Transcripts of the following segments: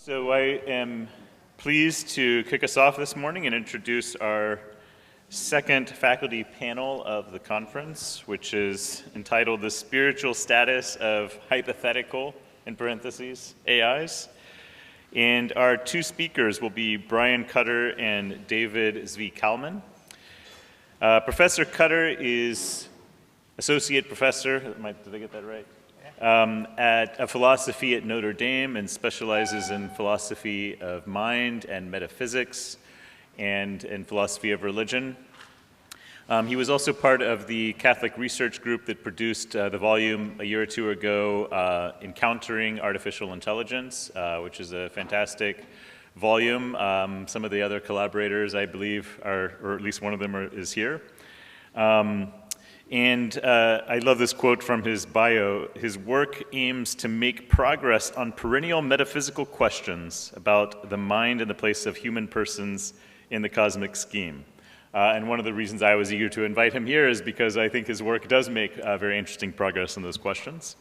So I am pleased to kick us off this morning and introduce our second faculty panel of the conference, which is entitled The Spiritual Status of Hypothetical, in parentheses, AIs. And our two speakers will be Brian Cutter and David Zvi Kalman. Professor Cutter is associate professor, did I get that right? At philosophy at Notre Dame and specializes in philosophy of mind and metaphysics and in philosophy of religion. He was also part of the Catholic research group that produced the volume a year or two ago, Encountering Artificial Intelligence, which is a fantastic volume. Some of the other collaborators, I believe, or at least one of them is here. I love this quote from his bio. His work aims to make progress on perennial metaphysical questions about the mind and the place of human persons in the cosmic scheme. And one of the reasons I was eager to invite him here is because I think his work does make very interesting progress on those questions.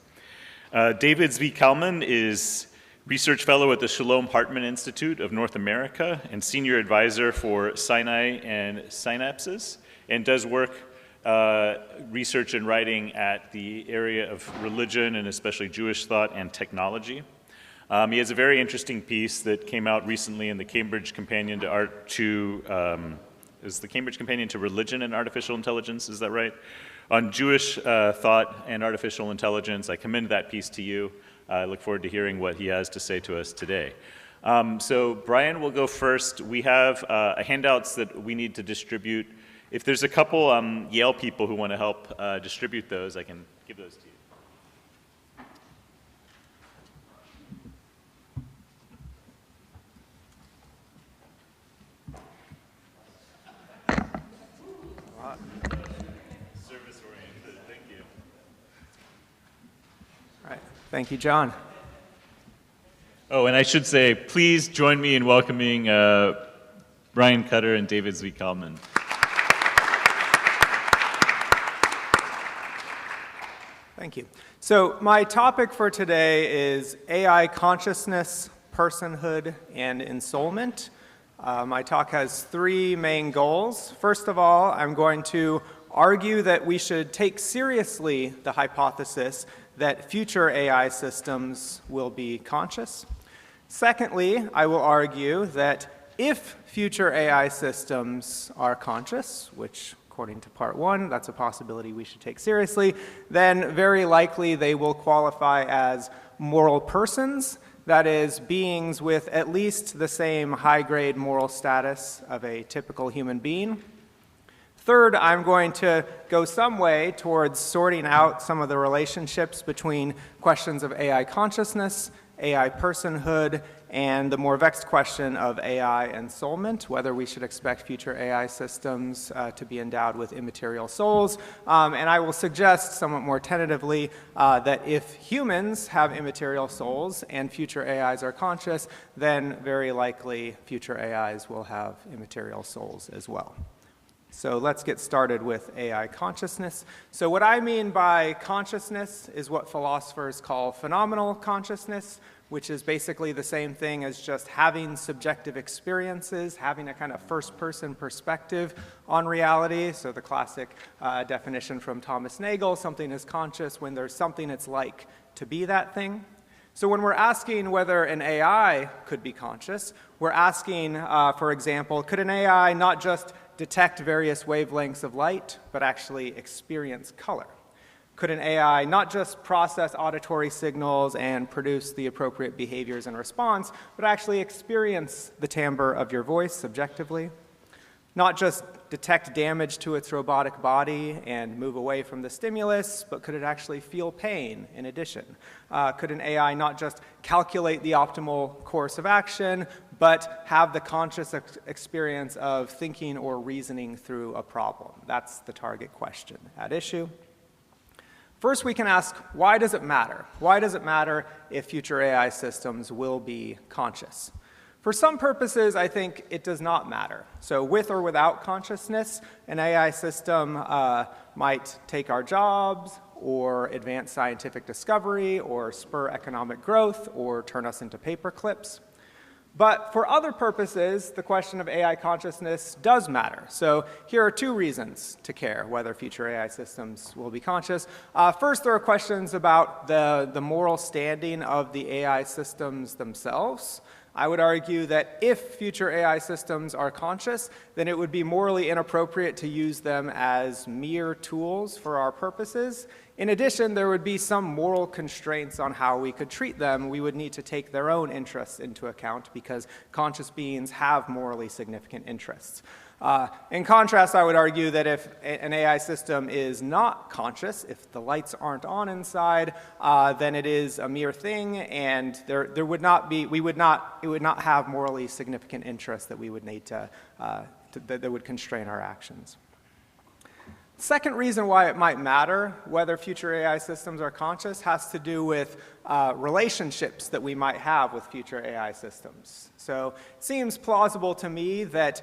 David Zvi Kalman is research fellow at the Shalom Hartman Institute of North America and senior advisor for Sinai and Synapses, and does work research and writing at the area of religion and especially Jewish thought and technology. He has a very interesting piece that came out recently in the Cambridge Companion to Religion and Artificial Intelligence, is that right? On Jewish thought and artificial intelligence. I commend that piece to you. I look forward to hearing what he has to say to us today. So Brian will go first. We have handouts that we need to distribute. If there's a couple Yale people who want to help distribute those, I can give those to you. Service-oriented, thank you. All right, thank you, John. Oh, and I should say, please join me in welcoming Brian Cutter and David Zvi Kalman. Thank you. So my topic for today is AI consciousness, personhood, and ensoulment. My talk has three main goals. First of all, I'm going to argue that we should take seriously the hypothesis that future AI systems will be conscious. Secondly, I will argue that if future AI systems are conscious, which according to part one, that's a possibility we should take seriously, then very likely they will qualify as moral persons, that is, beings with at least the same high-grade moral status of a typical human being. Third, I'm going to go some way towards sorting out some of the relationships between questions of AI consciousness, AI personhood, and the more vexed question of AI ensoulment, whether we should expect future AI systems to be endowed with immaterial souls. And I will suggest somewhat more tentatively that if humans have immaterial souls and future AIs are conscious, then very likely future AIs will have immaterial souls as well. So let's get started with AI consciousness. So what I mean by consciousness is what philosophers call phenomenal consciousness, which is basically the same thing as just having subjective experiences, having a kind of first-person perspective on reality. So the classic definition from Thomas Nagel, something is conscious when there's something it's like to be that thing. So when we're asking whether an AI could be conscious, we're asking, for example, could an AI not just detect various wavelengths of light, but actually experience color? Could an AI not just process auditory signals and produce the appropriate behaviors in response, but actually experience the timbre of your voice subjectively? Not just detect damage to its robotic body and move away from the stimulus, but could it actually feel pain in addition? Could an AI not just calculate the optimal course of action, but have the conscious experience of thinking or reasoning through a problem? That's the target question at issue. First, we can ask, why does it matter? Why does it matter if future AI systems will be conscious? For some purposes, I think it does not matter. So with or without consciousness, an AI system might take our jobs, or advance scientific discovery, or spur economic growth, or turn us into paper clips. But for other purposes, the question of AI consciousness does matter. So here are two reasons to care whether future AI systems will be conscious. First, there are questions about the moral standing of the AI systems themselves. I would argue that if future AI systems are conscious, then it would be morally inappropriate to use them as mere tools for our purposes. In addition, there would be some moral constraints on how we could treat them. We would need to take their own interests into account because conscious beings have morally significant interests. In contrast, I would argue that if an AI system is not conscious, if the lights aren't on inside, then it is a mere thing, and it would not have morally significant interests that we would need that would constrain our actions. Second reason why it might matter whether future AI systems are conscious has to do with relationships that we might have with future AI systems. So it seems plausible to me that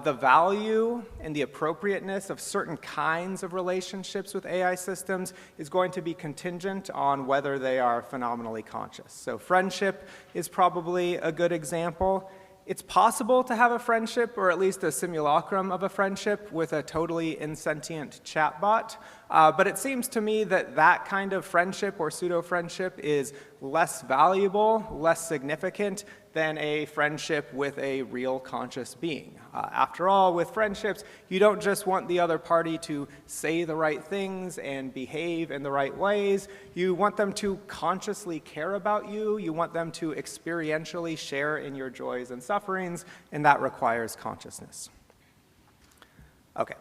the value and the appropriateness of certain kinds of relationships with AI systems is going to be contingent on whether they are phenomenally conscious. So friendship is probably a good example. It's possible to have a friendship, or at least a simulacrum of a friendship, with a totally insentient chatbot. But it seems to me that that kind of friendship or pseudo-friendship is less valuable, less significant than a friendship with a real conscious being. After all, with friendships, you don't just want the other party to say the right things and behave in the right ways. You want them to consciously care about you. You want them to experientially share in your joys and sufferings, and that requires consciousness. Okay.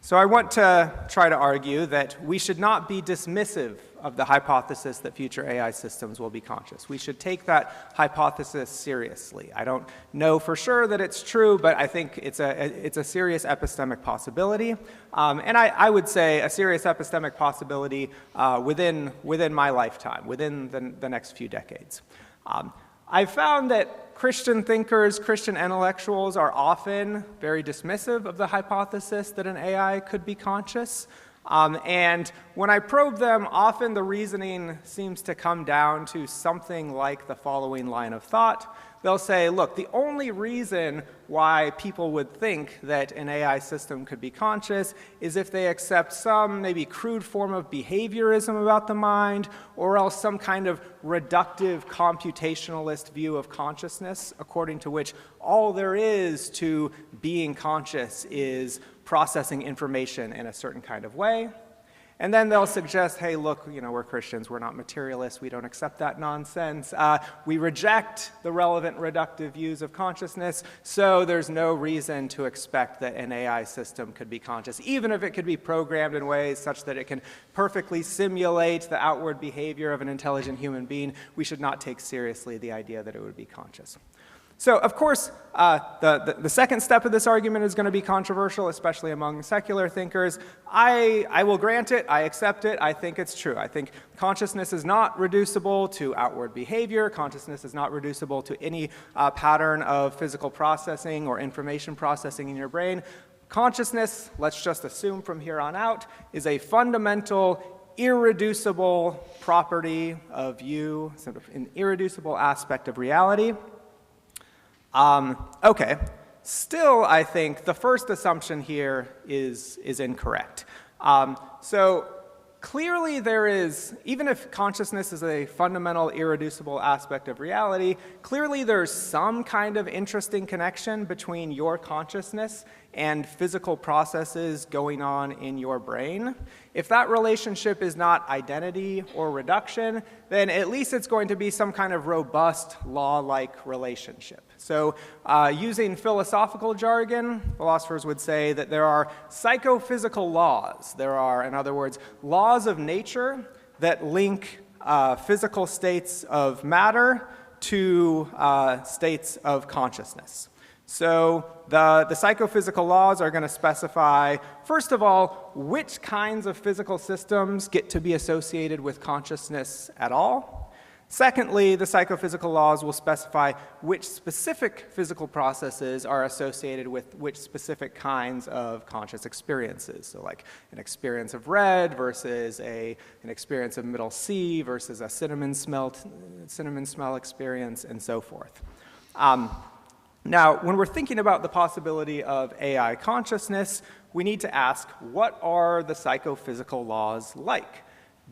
So I want to try to argue that we should not be dismissive of the hypothesis that future AI systems will be conscious. We should take that hypothesis seriously. I don't know for sure that it's true, but I think it's a serious epistemic possibility. And I would say a serious epistemic possibility within my lifetime, within the next few decades. I've found that Christian thinkers, Christian intellectuals are often very dismissive of the hypothesis that an AI could be conscious. And when I probe them, often the reasoning seems to come down to something like the following line of thought. They'll say, look, the only reason why people would think that an AI system could be conscious is if they accept some maybe crude form of behaviorism about the mind, or else some kind of reductive computationalist view of consciousness, according to which all there is to being conscious is processing information in a certain kind of way. And then they'll suggest, hey, look, we're Christians, we're not materialists, we don't accept that nonsense. We reject the relevant reductive views of consciousness, so there's no reason to expect that an AI system could be conscious, even if it could be programmed in ways such that it can perfectly simulate the outward behavior of an intelligent human being. We should not take seriously the idea that it would be conscious. So, of course, the second step of this argument is going to be controversial, especially among secular thinkers. I will grant it. I accept it. I think it's true. I think consciousness is not reducible to outward behavior. Consciousness is not reducible to any pattern of physical processing or information processing in your brain. Consciousness, let's just assume from here on out, is a fundamental, irreducible property of you, sort of an irreducible aspect of reality. Okay, still I think the first assumption here is incorrect. So clearly there is, even if consciousness is a fundamental irreducible aspect of reality, clearly there's some kind of interesting connection between your consciousness and physical processes going on in your brain. If that relationship is not identity or reduction, then at least it's going to be some kind of robust law-like relationship. So using philosophical jargon, philosophers would say that there are psychophysical laws. There are, in other words, laws of nature that link physical states of matter to states of consciousness. So the psychophysical laws are going to specify, first of all, which kinds of physical systems get to be associated with consciousness at all. Secondly, the psychophysical laws will specify which specific physical processes are associated with which specific kinds of conscious experiences. So like an experience of red versus an experience of middle C versus a cinnamon smell experience, and so forth. Now, when we're thinking about the possibility of AI consciousness, we need to ask, what are the psychophysical laws like?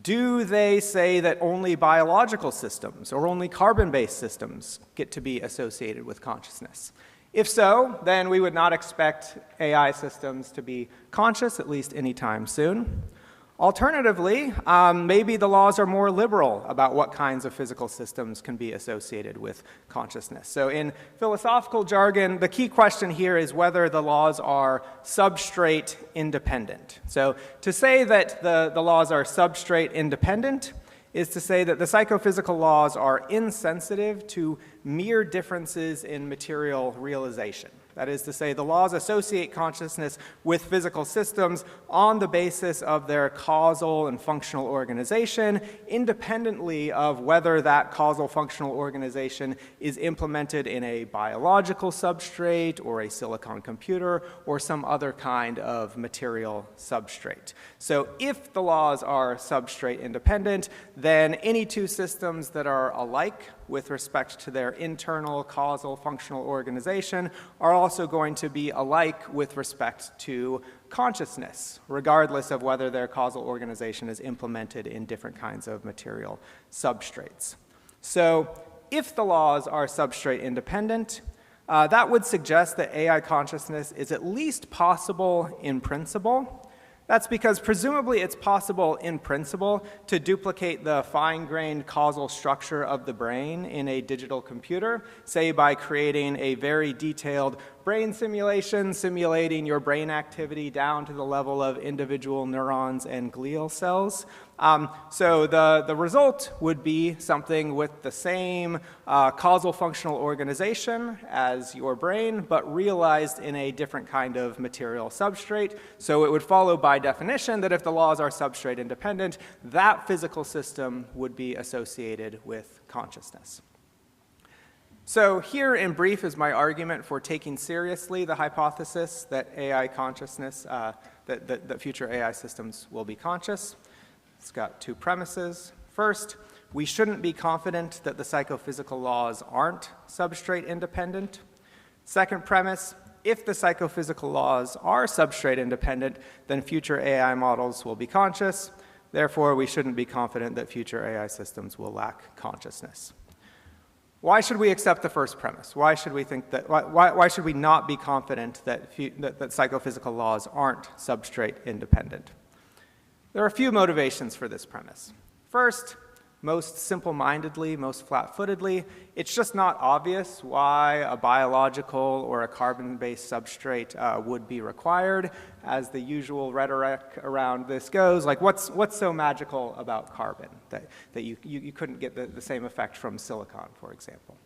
Do they say that only biological systems or only carbon-based systems get to be associated with consciousness? If so, then we would not expect AI systems to be conscious, at least anytime soon. Alternatively, maybe the laws are more liberal about what kinds of physical systems can be associated with consciousness. So in philosophical jargon, the key question here is whether the laws are substrate independent. So to say that the laws are substrate independent is to say that the psychophysical laws are insensitive to mere differences in material realization. That is to say, the laws associate consciousness with physical systems on the basis of their causal and functional organization, independently of whether that causal functional organization is implemented in a biological substrate or a silicon computer or some other kind of material substrate. So if the laws are substrate independent, then any two systems that are alike with respect to their internal causal functional organization are also going to be alike with respect to consciousness, regardless of whether their causal organization is implemented in different kinds of material substrates. So if the laws are substrate independent, that would suggest that AI consciousness is at least possible in principle. That's because presumably it's possible in principle to duplicate the fine-grained causal structure of the brain in a digital computer, say by creating a very detailed brain simulation, simulating your brain activity down to the level of individual neurons and glial cells. So the result would be something with the same causal functional organization as your brain, but realized in a different kind of material substrate. So it would follow by definition that if the laws are substrate independent, that physical system would be associated with consciousness. So here in brief is my argument for taking seriously the hypothesis that AI consciousness, that future AI systems will be conscious. It's got two premises. First, we shouldn't be confident that the psychophysical laws aren't substrate independent. Second premise, if the psychophysical laws are substrate independent, then future AI models will be conscious. Therefore, we shouldn't be confident that future AI systems will lack consciousness. Why should we accept the first premise? Why should we think that? Why should we not be confident that psychophysical laws aren't substrate independent? There are a few motivations for this premise. First, most simple-mindedly, most flat-footedly, it's just not obvious why a biological or a carbon-based substrate would be required. As the usual rhetoric around this goes, like what's so magical about carbon that you couldn't get the same effect from silicon, for example?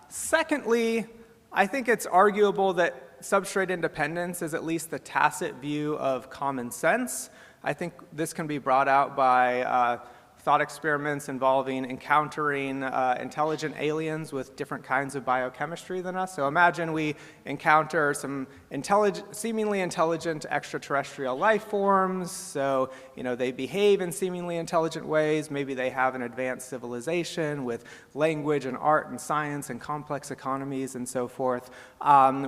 Secondly, I think it's arguable that substrate independence is at least the tacit view of common sense. I think this can be brought out by thought experiments involving encountering intelligent aliens with different kinds of biochemistry than us. So imagine we encounter some seemingly intelligent extraterrestrial life forms. So, they behave in seemingly intelligent ways. Maybe they have an advanced civilization with language and art and science and complex economies and so forth.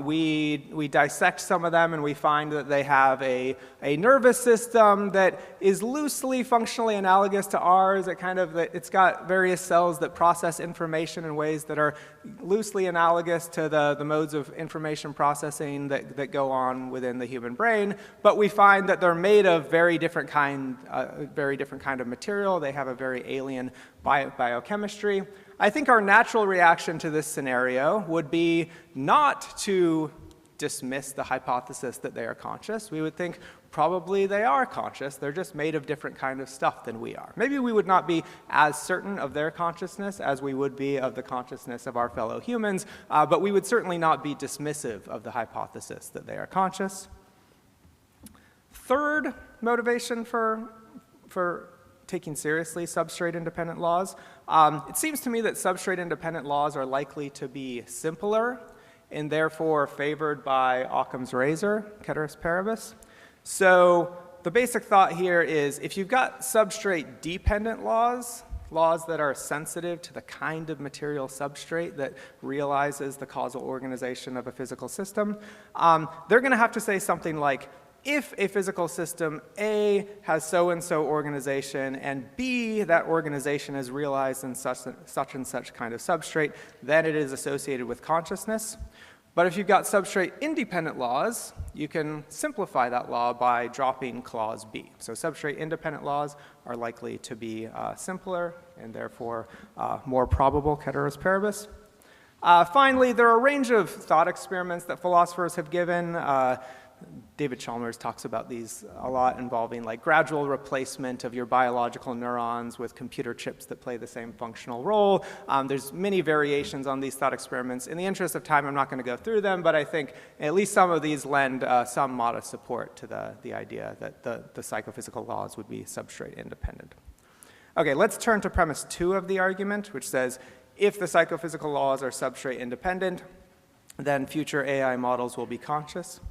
We dissect some of them and we find that they have a nervous system that is loosely functionally analogous to ours. It's got various cells that process information in ways that are loosely analogous to the modes of information processing that go on within the human brain, but we find that they're made of very different kind of material. They have a very alien biochemistry. I think our natural reaction to this scenario would be not to dismiss the hypothesis that they are conscious. We would think probably they are conscious. They're just made of different kind of stuff than we are. Maybe we would not be as certain of their consciousness as we would be of the consciousness of our fellow humans, but we would certainly not be dismissive of the hypothesis that they are conscious. Third motivation for taking seriously substrate-independent laws. It seems to me that substrate-independent laws are likely to be simpler and therefore favored by Occam's razor, ceteris paribus. So the basic thought here is if you've got substrate-dependent laws, laws that are sensitive to the kind of material substrate that realizes the causal organization of a physical system, they're going to have to say something like, if a physical system A has so-and-so organization and B, that organization is realized in such and such kind of substrate, then it is associated with consciousness. But if you've got substrate-independent laws, you can simplify that law by dropping clause B. So substrate-independent laws are likely to be simpler and therefore more probable, ceteris paribus. Finally, there are a range of thought experiments that philosophers have given. David Chalmers talks about these a lot, involving like gradual replacement of your biological neurons with computer chips that play the same functional role. There's many variations on these thought experiments. In the interest of time, I'm not going to go through them, but I think at least some of these lend some modest support to the idea that the psychophysical laws would be substrate independent. Okay, let's turn to premise 2 of the argument, which says if the psychophysical laws are substrate independent, then future AI models will be conscious.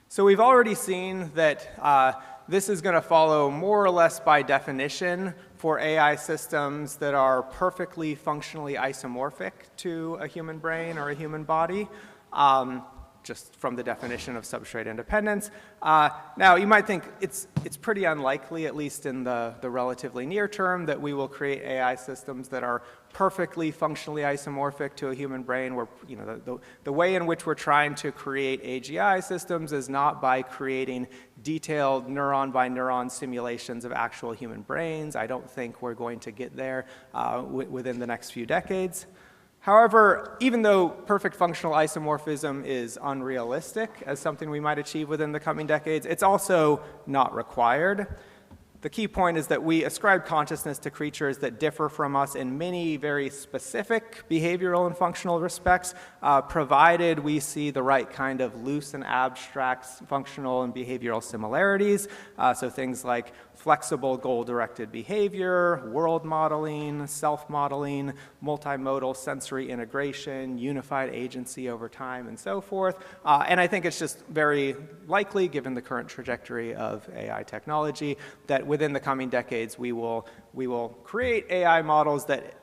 So we've already seen that this is going to follow more or less by definition for AI systems that are perfectly functionally isomorphic to a human brain or a human body, just from the definition of substrate independence. Now, you might think it's pretty unlikely, at least in the relatively near term, that we will create AI systems that are perfectly functionally isomorphic to a human brain, where the way in which we're trying to create AGI systems is not by creating detailed neuron by neuron simulations of actual human brains. I don't think we're going to get there within the next few decades. However, even though perfect functional isomorphism is unrealistic as something we might achieve within the coming decades, it's also not required. The key point is that we ascribe consciousness to creatures that differ from us in many very specific behavioral and functional respects, provided we see the right kind of loose and abstract functional and behavioral similarities. So things like flexible goal-directed behavior, world modeling, self-modeling, multimodal sensory integration, unified agency over time, and so forth. And I think it's just very likely, given the current trajectory of AI technology, that within the coming decades we will create AI models that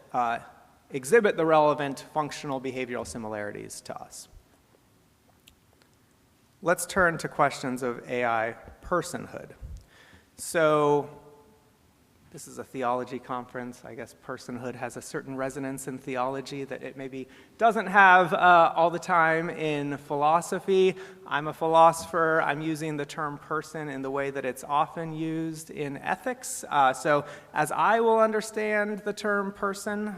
exhibit the relevant functional behavioral similarities to us. Let's turn to questions of AI personhood. So this is a theology conference. I guess personhood has a certain resonance in theology that it maybe doesn't have all the time in philosophy. I'm a philosopher. I'm using the term person in the way that it's often used in ethics. So as I will understand the term person,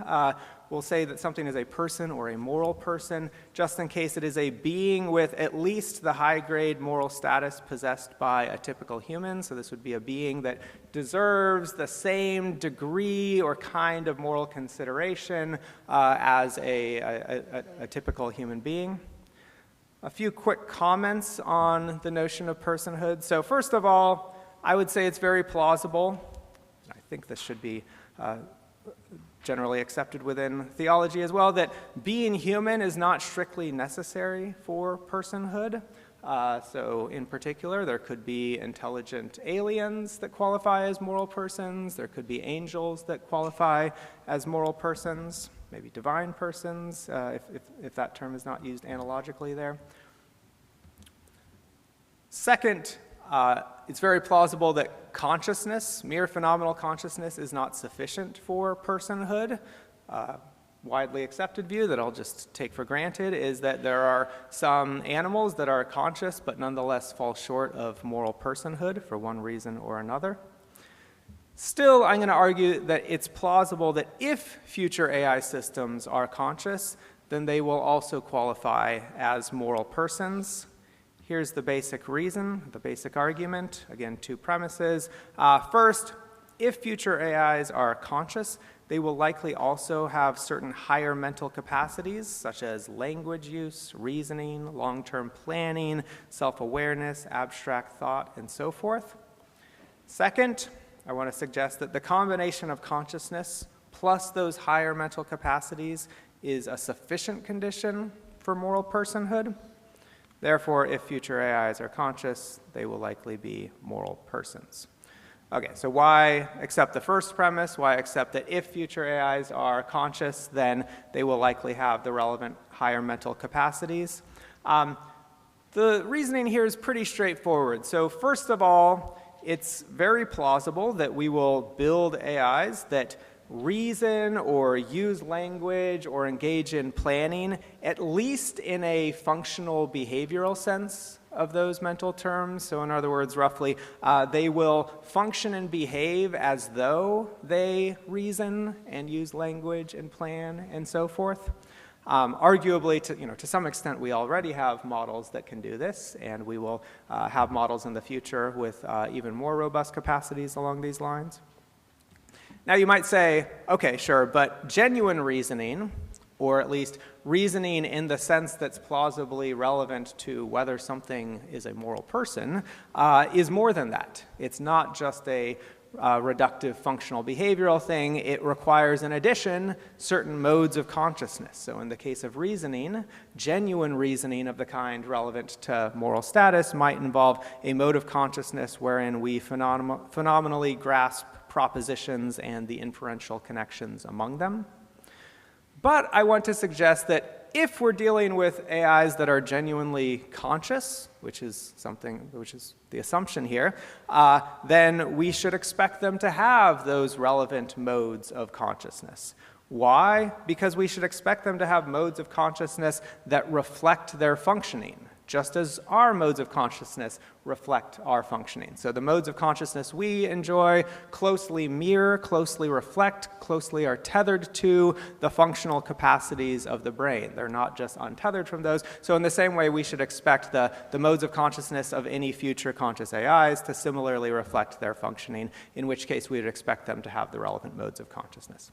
we'll say that something is a person or a moral person, just in case it is a being with at least the high-grade moral status possessed by a typical human. So this would be a being that deserves the same degree or kind of moral consideration as a typical human being. A few quick comments on the notion of personhood. So first of all, I would say it's very plausible. I think this should be generally accepted within theology as well, that being human is not strictly necessary for personhood. So in particular, there could be intelligent aliens that qualify as moral persons. There could be angels that qualify as moral persons, maybe divine persons, if that term is not used analogically there. Second, it's very plausible that consciousness, mere phenomenal consciousness, is not sufficient for personhood. Widely accepted view that I'll just take for granted is that there are some animals that are conscious but nonetheless fall short of moral personhood for one reason or another. Still, I'm going to argue that it's plausible that if future AI systems are conscious, then they will also qualify as moral persons. Here's the basic reason, the basic argument. Again, 2 premises. First, if future AIs are conscious, they will likely also have certain higher mental capacities, such as language use, reasoning, long-term planning, self-awareness, abstract thought, and so forth. Second, I want to suggest that the combination of consciousness plus those higher mental capacities is a sufficient condition for moral personhood. Therefore, if future AIs are conscious, they will likely be moral persons. Okay, so why accept the first premise? Why accept that if future AIs are conscious, then they will likely have the relevant higher mental capacities? The reasoning here is pretty straightforward. So first of all, it's very plausible that we will build AIs that reason or use language or engage in planning, at least in a functional behavioral sense of those mental terms. So in other words, roughly, they will function and behave as though they reason and use language and plan and so forth. Arguably, to some extent, we already have models that can do this, and we will have models in the future with even more robust capacities along these lines. Now you might say, okay, sure, but genuine reasoning, or at least reasoning in the sense that's plausibly relevant to whether something is a moral person, is more than that. It's not just a reductive functional behavioral thing. It requires, in addition, certain modes of consciousness. So in the case of reasoning, genuine reasoning of the kind relevant to moral status might involve a mode of consciousness wherein we phenomenally grasp propositions and the inferential connections among them. But I want to suggest that if we're dealing with AIs that are genuinely conscious, which is the assumption here, then we should expect them to have those relevant modes of consciousness. Why? Because we should expect them to have modes of consciousness that reflect their functioning, just as our modes of consciousness reflect our functioning. So the modes of consciousness we enjoy closely mirror, closely reflect, closely are tethered to the functional capacities of the brain. They're not just untethered from those. So in the same way, we should expect the modes of consciousness of any future conscious AIs to similarly reflect their functioning, in which case we would expect them to have the relevant modes of consciousness.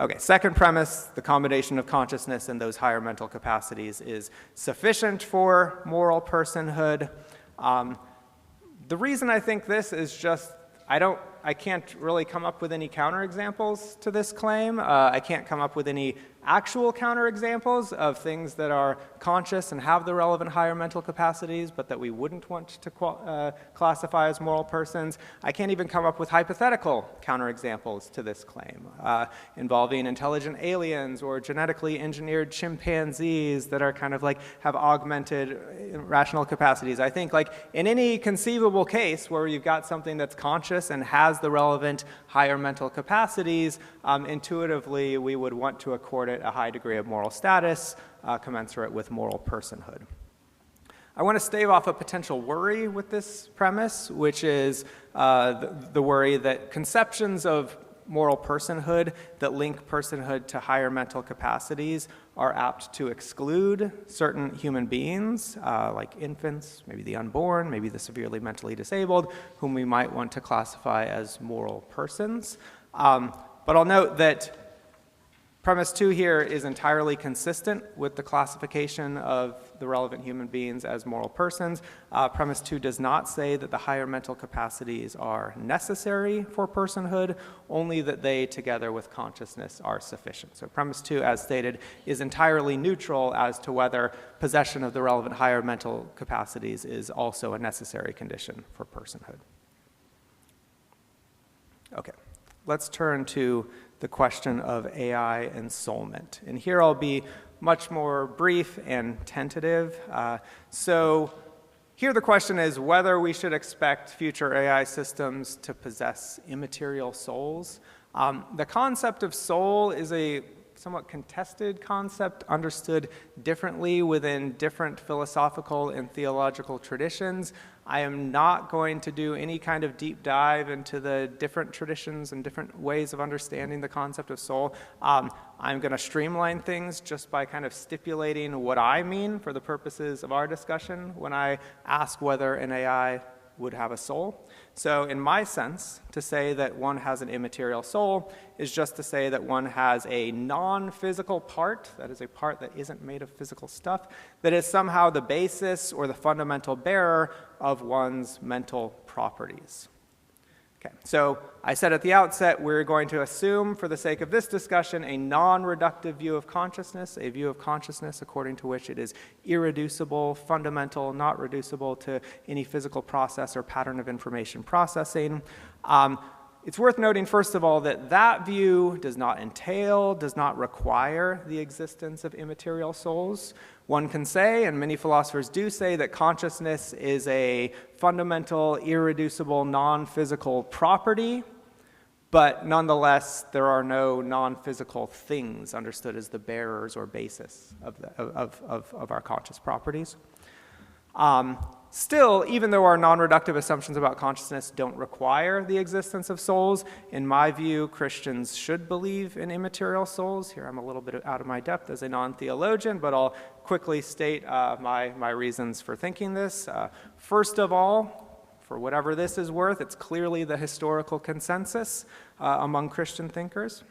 Okay, second premise, the combination of consciousness and those higher mental capacities is sufficient for moral personhood. The reason I think this is just, I can't really come up with any counterexamples to this claim. I can't come up with any actual counterexamples of things that are conscious and have the relevant higher mental capacities, but that we wouldn't want to classify as moral persons. I can't even come up with hypothetical counterexamples to this claim, involving intelligent aliens or genetically engineered chimpanzees that are kind of like have augmented rational capacities. I think like in any conceivable case where you've got something that's conscious and has the relevant higher mental capacities, intuitively we would want to accord it a high degree of moral status, commensurate with moral personhood. I want to stave off a potential worry with this premise, which is the worry that conceptions of moral personhood that link personhood to higher mental capacities are apt to exclude certain human beings, like infants, maybe the unborn, maybe the severely mentally disabled, whom we might want to classify as moral persons. But I'll note that premise 2 here is entirely consistent with the classification of the relevant human beings as moral persons. Premise 2 does not say that the higher mental capacities are necessary for personhood, only that they, together with consciousness, are sufficient. So premise 2, as stated, is entirely neutral as to whether possession of the relevant higher mental capacities is also a necessary condition for personhood. Okay, let's turn to the question of AI ensoulment. And here I'll be much more brief and tentative. So here the question is whether we should expect future AI systems to possess immaterial souls. The concept of soul is a somewhat contested concept, understood differently within different philosophical and theological traditions. I am not going to do any kind of deep dive into the different traditions and different ways of understanding the concept of soul. I'm going to streamline things just by kind of stipulating what I mean for the purposes of our discussion when I ask whether an AI would have a soul. So in my sense, to say that one has an immaterial soul is just to say that one has a non-physical part, that is a part that isn't made of physical stuff, that is somehow the basis or the fundamental bearer of one's mental properties. Okay, so I said at the outset, we're going to assume, for the sake of this discussion, a non-reductive view of consciousness, a view of consciousness according to which it is irreducible, fundamental, not reducible to any physical process or pattern of information processing. It's worth noting, first of all, that that view does not entail, does not require the existence of immaterial souls. One can say, and many philosophers do say, that consciousness is a fundamental, irreducible, non-physical property, but nonetheless, there are no non-physical things understood as the bearers or basis of our conscious properties. Still, even though our non-reductive assumptions about consciousness don't require the existence of souls, in my view, Christians should believe in immaterial souls. Here I'm a little bit out of my depth as a non-theologian, but I'll quickly state my reasons for thinking this. First of all, for whatever this is worth, it's clearly the historical consensus among Christian thinkers.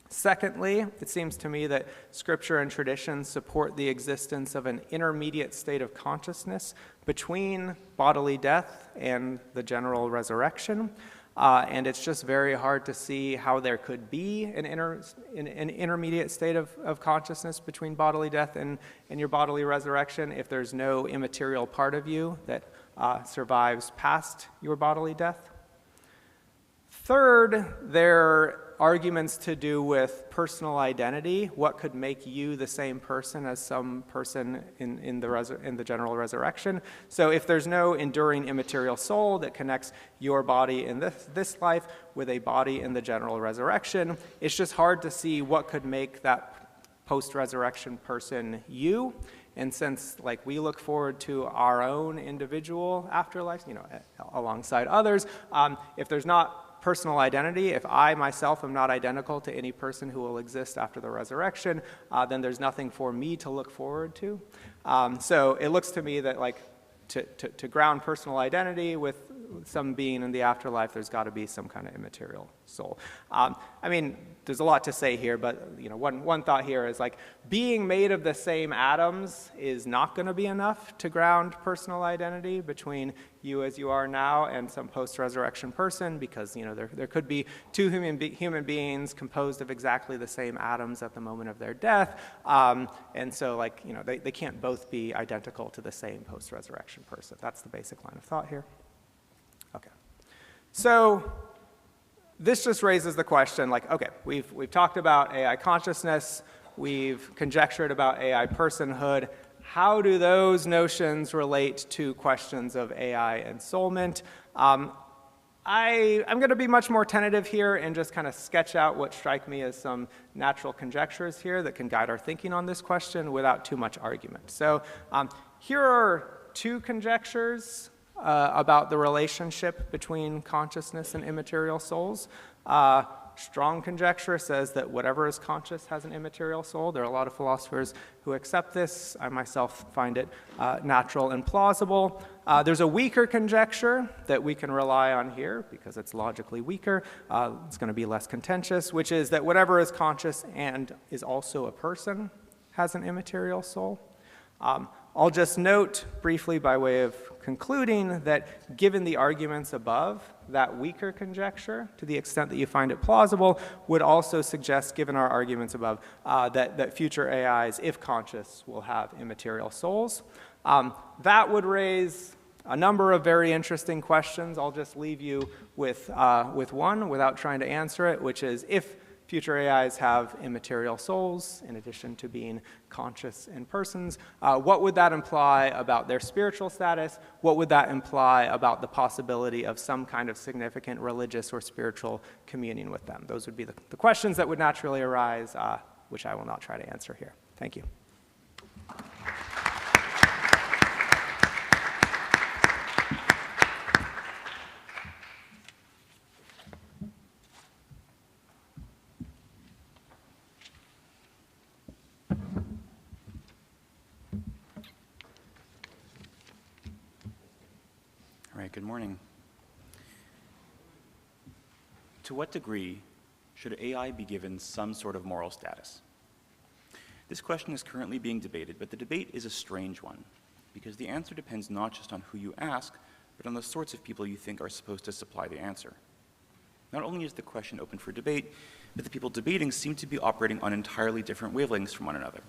Secondly, it seems to me that Scripture and tradition support the existence of an intermediate state of consciousness between bodily death and the general resurrection. And it's just very hard to see how there could be an intermediate state of consciousness between bodily death and your bodily resurrection if there's no immaterial part of you that survives past your bodily death. Third, there are arguments to do with personal identity. What could make you the same person as some person in the general resurrection? So if there's no enduring immaterial soul that connects your body in this life with a body in the general resurrection, it's just hard to see what could make that post-resurrection person you. And since we look forward to our own individual afterlife, alongside others, if there's not personal identity, if I myself am not identical to any person who will exist after the resurrection, then there's nothing for me to look forward to. So it looks to me that to ground personal identity with some being in the afterlife, there's got to be some kind of immaterial soul. There's a lot to say here, but one thought here is being made of the same atoms is not going to be enough to ground personal identity between you as you are now and some post-resurrection person, because there could be two human beings composed of exactly the same atoms at the moment of their death, and so they can't both be identical to the same post-resurrection person. That's the basic line of thought here. Okay, so this just raises the question, okay, we've talked about AI consciousness, we've conjectured about AI personhood. How do those notions relate to questions of AI ensoulment? I'm going to be much more tentative here and just kind of sketch out what strike me as some natural conjectures here that can guide our thinking on this question without too much argument. So here are two conjectures about the relationship between consciousness and immaterial souls. Strong conjecture says that whatever is conscious has an immaterial soul. There are a lot of philosophers who accept this. I myself find it natural and plausible. There's a weaker conjecture that we can rely on here because it's logically weaker. It's going to be less contentious, which is that whatever is conscious and is also a person has an immaterial soul. I'll just note briefly by way of concluding that given the arguments above, that weaker conjecture, to the extent that you find it plausible, would also suggest, given our arguments above, that future AIs, if conscious, will have immaterial souls. That would raise a number of very interesting questions. I'll just leave you with one without trying to answer it, which is if future AIs have immaterial souls, in addition to being conscious in persons, what would that imply about their spiritual status? What would that imply about the possibility of some kind of significant religious or spiritual communion with them? Those would be the questions that would naturally arise, which I will not try to answer here. Thank you. Good morning. To what degree should AI be given some sort of moral status? This question is currently being debated, but the debate is a strange one, because the answer depends not just on who you ask, but on the sorts of people you think are supposed to supply the answer. Not only is the question open for debate, but the people debating seem to be operating on entirely different wavelengths from one another.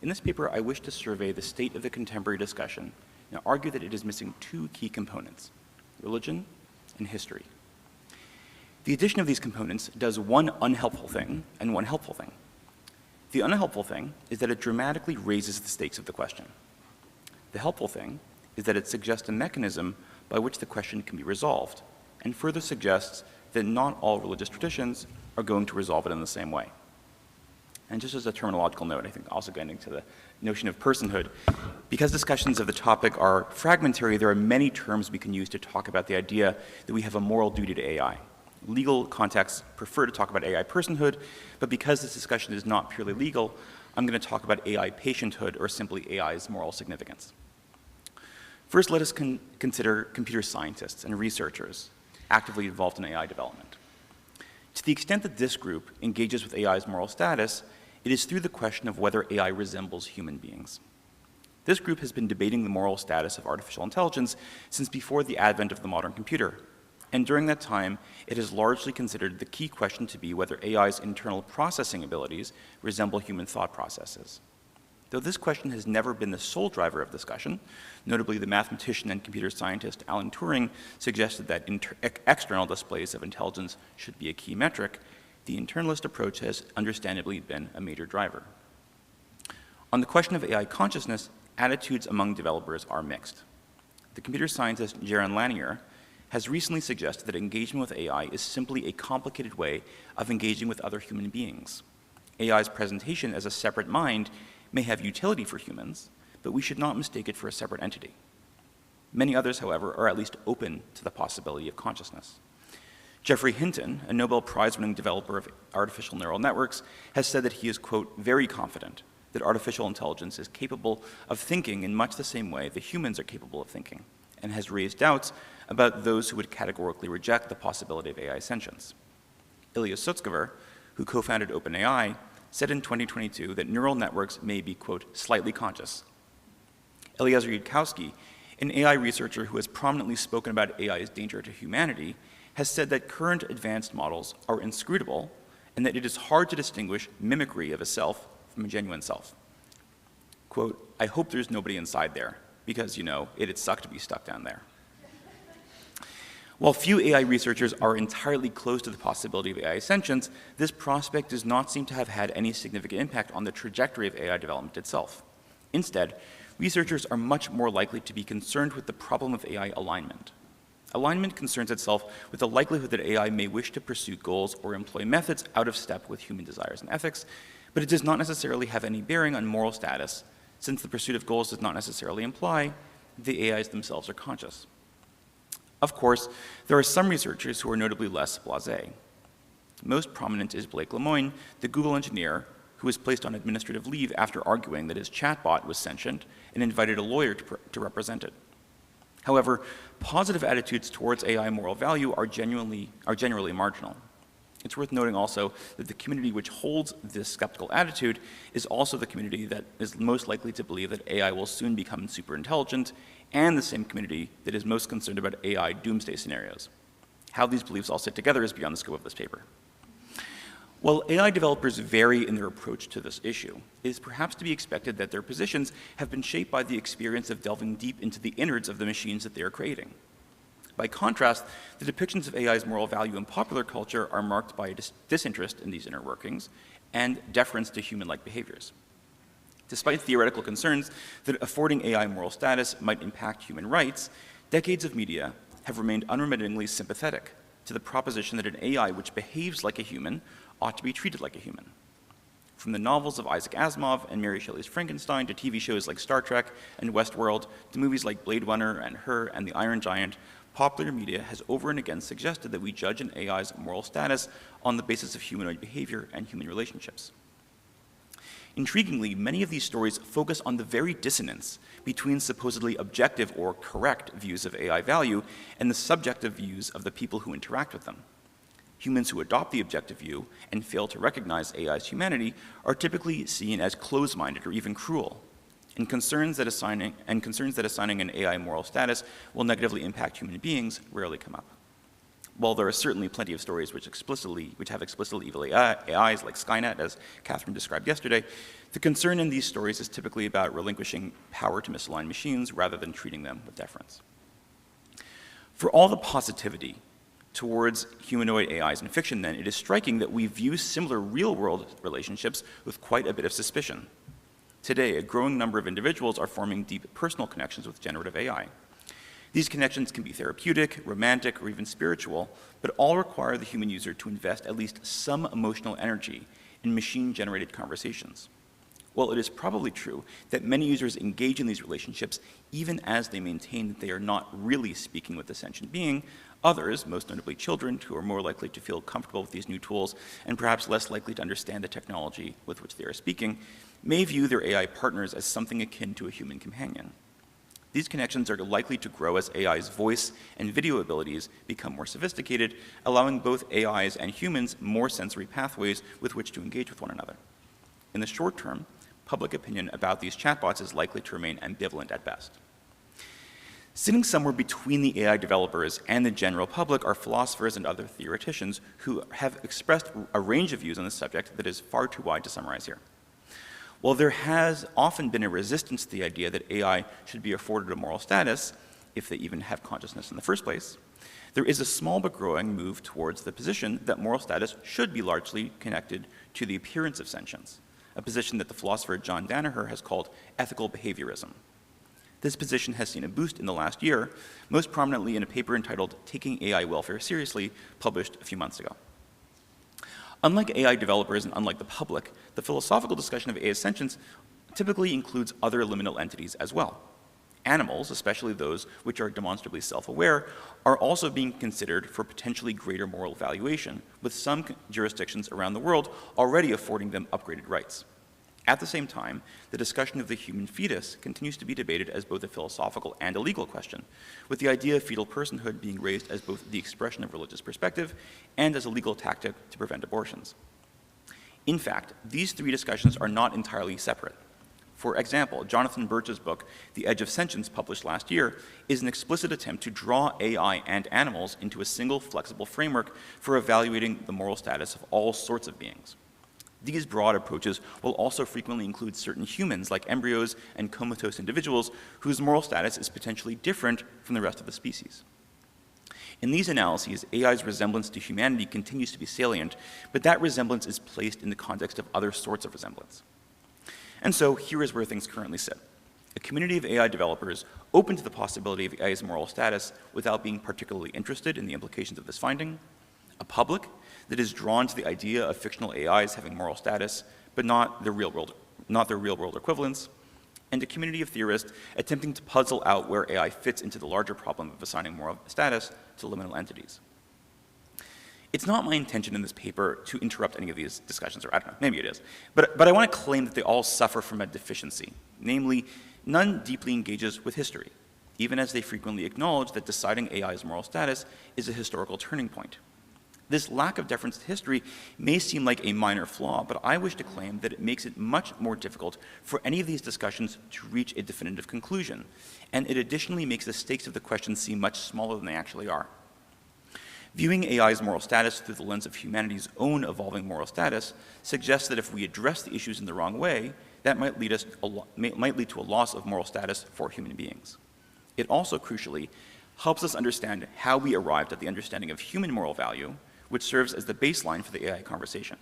In this paper, I wish to survey the state of the contemporary discussion and argue that it is missing two key components: religion and history. The addition of these components does one unhelpful thing and one helpful thing. The unhelpful thing is that it dramatically raises the stakes of the question. The helpful thing is that it suggests a mechanism by which the question can be resolved, and further suggests that not all religious traditions are going to resolve it in the same way. And just as a terminological note, I think also getting to the notion of personhood, because discussions of the topic are fragmentary, there are many terms we can use to talk about the idea that we have a moral duty to AI. Legal contexts prefer to talk about AI personhood, but because this discussion is not purely legal, I'm going to talk about AI patienthood, or simply AI's moral significance. First, let us consider computer scientists and researchers actively involved in AI development. To the extent that this group engages with AI's moral status, it is through the question of whether AI resembles human beings. This group has been debating the moral status of artificial intelligence since before the advent of the modern computer. And during that time, it has largely considered the key question to be whether AI's internal processing abilities resemble human thought processes. Though this question has never been the sole driver of discussion, notably the mathematician and computer scientist Alan Turing suggested that external displays of intelligence should be a key metric, the internalist approach has understandably been a major driver. On the question of AI consciousness, attitudes among developers are mixed. The computer scientist Jaron Lanier has recently suggested that engagement with AI is simply a complicated way of engaging with other human beings. AI's presentation as a separate mind may have utility for humans, but we should not mistake it for a separate entity. Many others, however, are at least open to the possibility of consciousness. Geoffrey Hinton, a Nobel Prize-winning developer of artificial neural networks, has said that he is, quote, very confident that artificial intelligence is capable of thinking in much the same way that humans are capable of thinking, and has raised doubts about those who would categorically reject the possibility of AI sentience. Ilya Sutskever, who co-founded OpenAI, said in 2022 that neural networks may be, quote, slightly conscious. Eliezer Yudkowsky, an AI researcher who has prominently spoken about AI's danger to humanity, has said that current advanced models are inscrutable and that it is hard to distinguish mimicry of a self from a genuine self. Quote, I hope there's nobody inside there, because, you know, it'd suck to be stuck down there. While few AI researchers are entirely close to the possibility of AI sentience, this prospect does not seem to have had any significant impact on the trajectory of AI development itself. Instead, researchers are much more likely to be concerned with the problem of AI alignment. Alignment concerns itself with the likelihood that AI may wish to pursue goals or employ methods out of step with human desires and ethics, but it does not necessarily have any bearing on moral status, since the pursuit of goals does not necessarily imply the AIs themselves are conscious. Of course, there are some researchers who are notably less blasé. Most prominent is Blake Lemoine, the Google engineer who was placed on administrative leave after arguing that his chatbot was sentient and invited a lawyer to represent it. However, positive attitudes towards AI moral value are generally marginal. It's worth noting also that the community which holds this skeptical attitude is also the community that is most likely to believe that AI will soon become superintelligent, and the same community that is most concerned about AI doomsday scenarios. How these beliefs all sit together is beyond the scope of this paper. While AI developers vary in their approach to this issue, it is perhaps to be expected that their positions have been shaped by the experience of delving deep into the innards of the machines that they are creating. By contrast, the depictions of AI's moral value in popular culture are marked by a disinterest in these inner workings and deference to human-like behaviors. Despite theoretical concerns that affording AI moral status might impact human rights, decades of media have remained unremittingly sympathetic to the proposition that an AI which behaves like a human ought to be treated like a human. From the novels of Isaac Asimov and Mary Shelley's Frankenstein to TV shows like Star Trek and Westworld to movies like Blade Runner and Her and The Iron Giant, popular media has over and again suggested that we judge an AI's moral status on the basis of humanoid behavior and human relationships. Intriguingly, many of these stories focus on the very dissonance between supposedly objective or correct views of AI value and the subjective views of the people who interact with them. Humans who adopt the objective view and fail to recognize AI's humanity are typically seen as close-minded or even cruel, and concerns that assigning an AI moral status will negatively impact human beings rarely come up. While there are certainly plenty of stories which have explicitly evil AIs, like Skynet, as Catherine described yesterday, the concern in these stories is typically about relinquishing power to misaligned machines rather than treating them with deference. For all the positivity towards humanoid AIs in fiction, then, it is striking that we view similar real-world relationships with quite a bit of suspicion. Today, a growing number of individuals are forming deep personal connections with generative AI. These connections can be therapeutic, romantic, or even spiritual, but all require the human user to invest at least some emotional energy in machine-generated conversations. While it is probably true that many users engage in these relationships even as they maintain that they are not really speaking with a sentient being, others, most notably children, who are more likely to feel comfortable with these new tools and perhaps less likely to understand the technology with which they are speaking, may view their AI partners as something akin to a human companion. These connections are likely to grow as AI's voice and video abilities become more sophisticated, allowing both AIs and humans more sensory pathways with which to engage with one another. In the short term, public opinion about these chatbots is likely to remain ambivalent at best. Sitting somewhere between the AI developers and the general public are philosophers and other theoreticians who have expressed a range of views on this subject that is far too wide to summarize here. While there has often been a resistance to the idea that AI should be afforded a moral status, if they even have consciousness in the first place, there is a small but growing move towards the position that moral status should be largely connected to the appearance of sentience, a position that the philosopher John Danaher has called ethical behaviorism. This position has seen a boost in the last year, most prominently in a paper entitled Taking AI Welfare Seriously, published a few months ago. Unlike AI developers and unlike the public, the philosophical discussion of AI sentience typically includes other liminal entities as well. Animals, especially those which are demonstrably self-aware, are also being considered for potentially greater moral valuation, with some jurisdictions around the world already affording them upgraded rights. At the same time, the discussion of the human fetus continues to be debated as both a philosophical and a legal question, with the idea of fetal personhood being raised as both the expression of religious perspective and as a legal tactic to prevent abortions. In fact, these three discussions are not entirely separate. For example, Jonathan Birch's book, The Edge of Sentience, published last year, is an explicit attempt to draw AI and animals into a single flexible framework for evaluating the moral status of all sorts of beings. These broad approaches will also frequently include certain humans, like embryos and comatose individuals, whose moral status is potentially different from the rest of the species. In these analyses, AI's resemblance to humanity continues to be salient, but that resemblance is placed in the context of other sorts of resemblance. And so here is where things currently sit. A community of AI developers open to the possibility of AI's moral status without being particularly interested in the implications of this finding, a public that is drawn to the idea of fictional AIs having moral status, but not their real-world equivalents, and a community of theorists attempting to puzzle out where AI fits into the larger problem of assigning moral status to liminal entities. It's not my intention in this paper to interrupt any of these discussions, or I don't know, maybe it is, but I want to claim that they all suffer from a deficiency, namely, none deeply engages with history, even as they frequently acknowledge that deciding AI's moral status is a historical turning point. This lack of deference to history may seem like a minor flaw, but I wish to claim that it makes it much more difficult for any of these discussions to reach a definitive conclusion, and it additionally makes the stakes of the question seem much smaller than they actually are. Viewing AI's moral status through the lens of humanity's own evolving moral status suggests that if we address the issues in the wrong way, that might lead to a loss of moral status for human beings. It also, crucially, helps us understand how we arrived at the understanding of human moral value, which serves as the baseline for the AI conversation.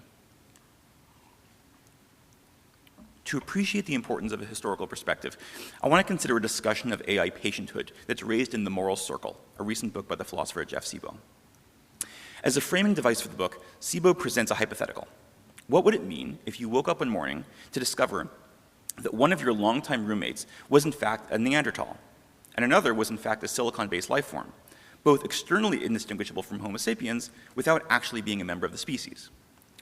To appreciate the importance of a historical perspective, I want to consider a discussion of AI patienthood that's raised in The Moral Circle, a recent book by the philosopher Jeff Sebo. As a framing device for the book, Sebo presents a hypothetical. What would it mean if you woke up one morning to discover that one of your longtime roommates was in fact a Neanderthal, and another was in fact a silicon-based life form, both externally indistinguishable from Homo sapiens without actually being a member of the species?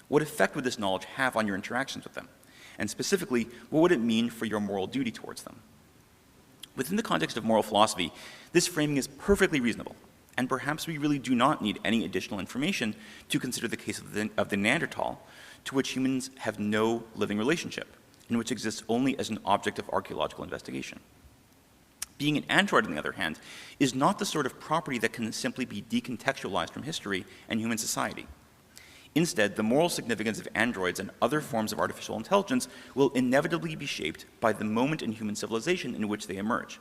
What effect would this knowledge have on your interactions with them? And specifically, what would it mean for your moral duty towards them? Within the context of moral philosophy, this framing is perfectly reasonable, and perhaps we really do not need any additional information to consider the case of the Neanderthal, to which humans have no living relationship, and which exists only as an object of archaeological investigation. Being an android, on the other hand, is not the sort of property that can simply be decontextualized from history and human society. Instead, the moral significance of androids and other forms of artificial intelligence will inevitably be shaped by the moment in human civilization in which they emerge,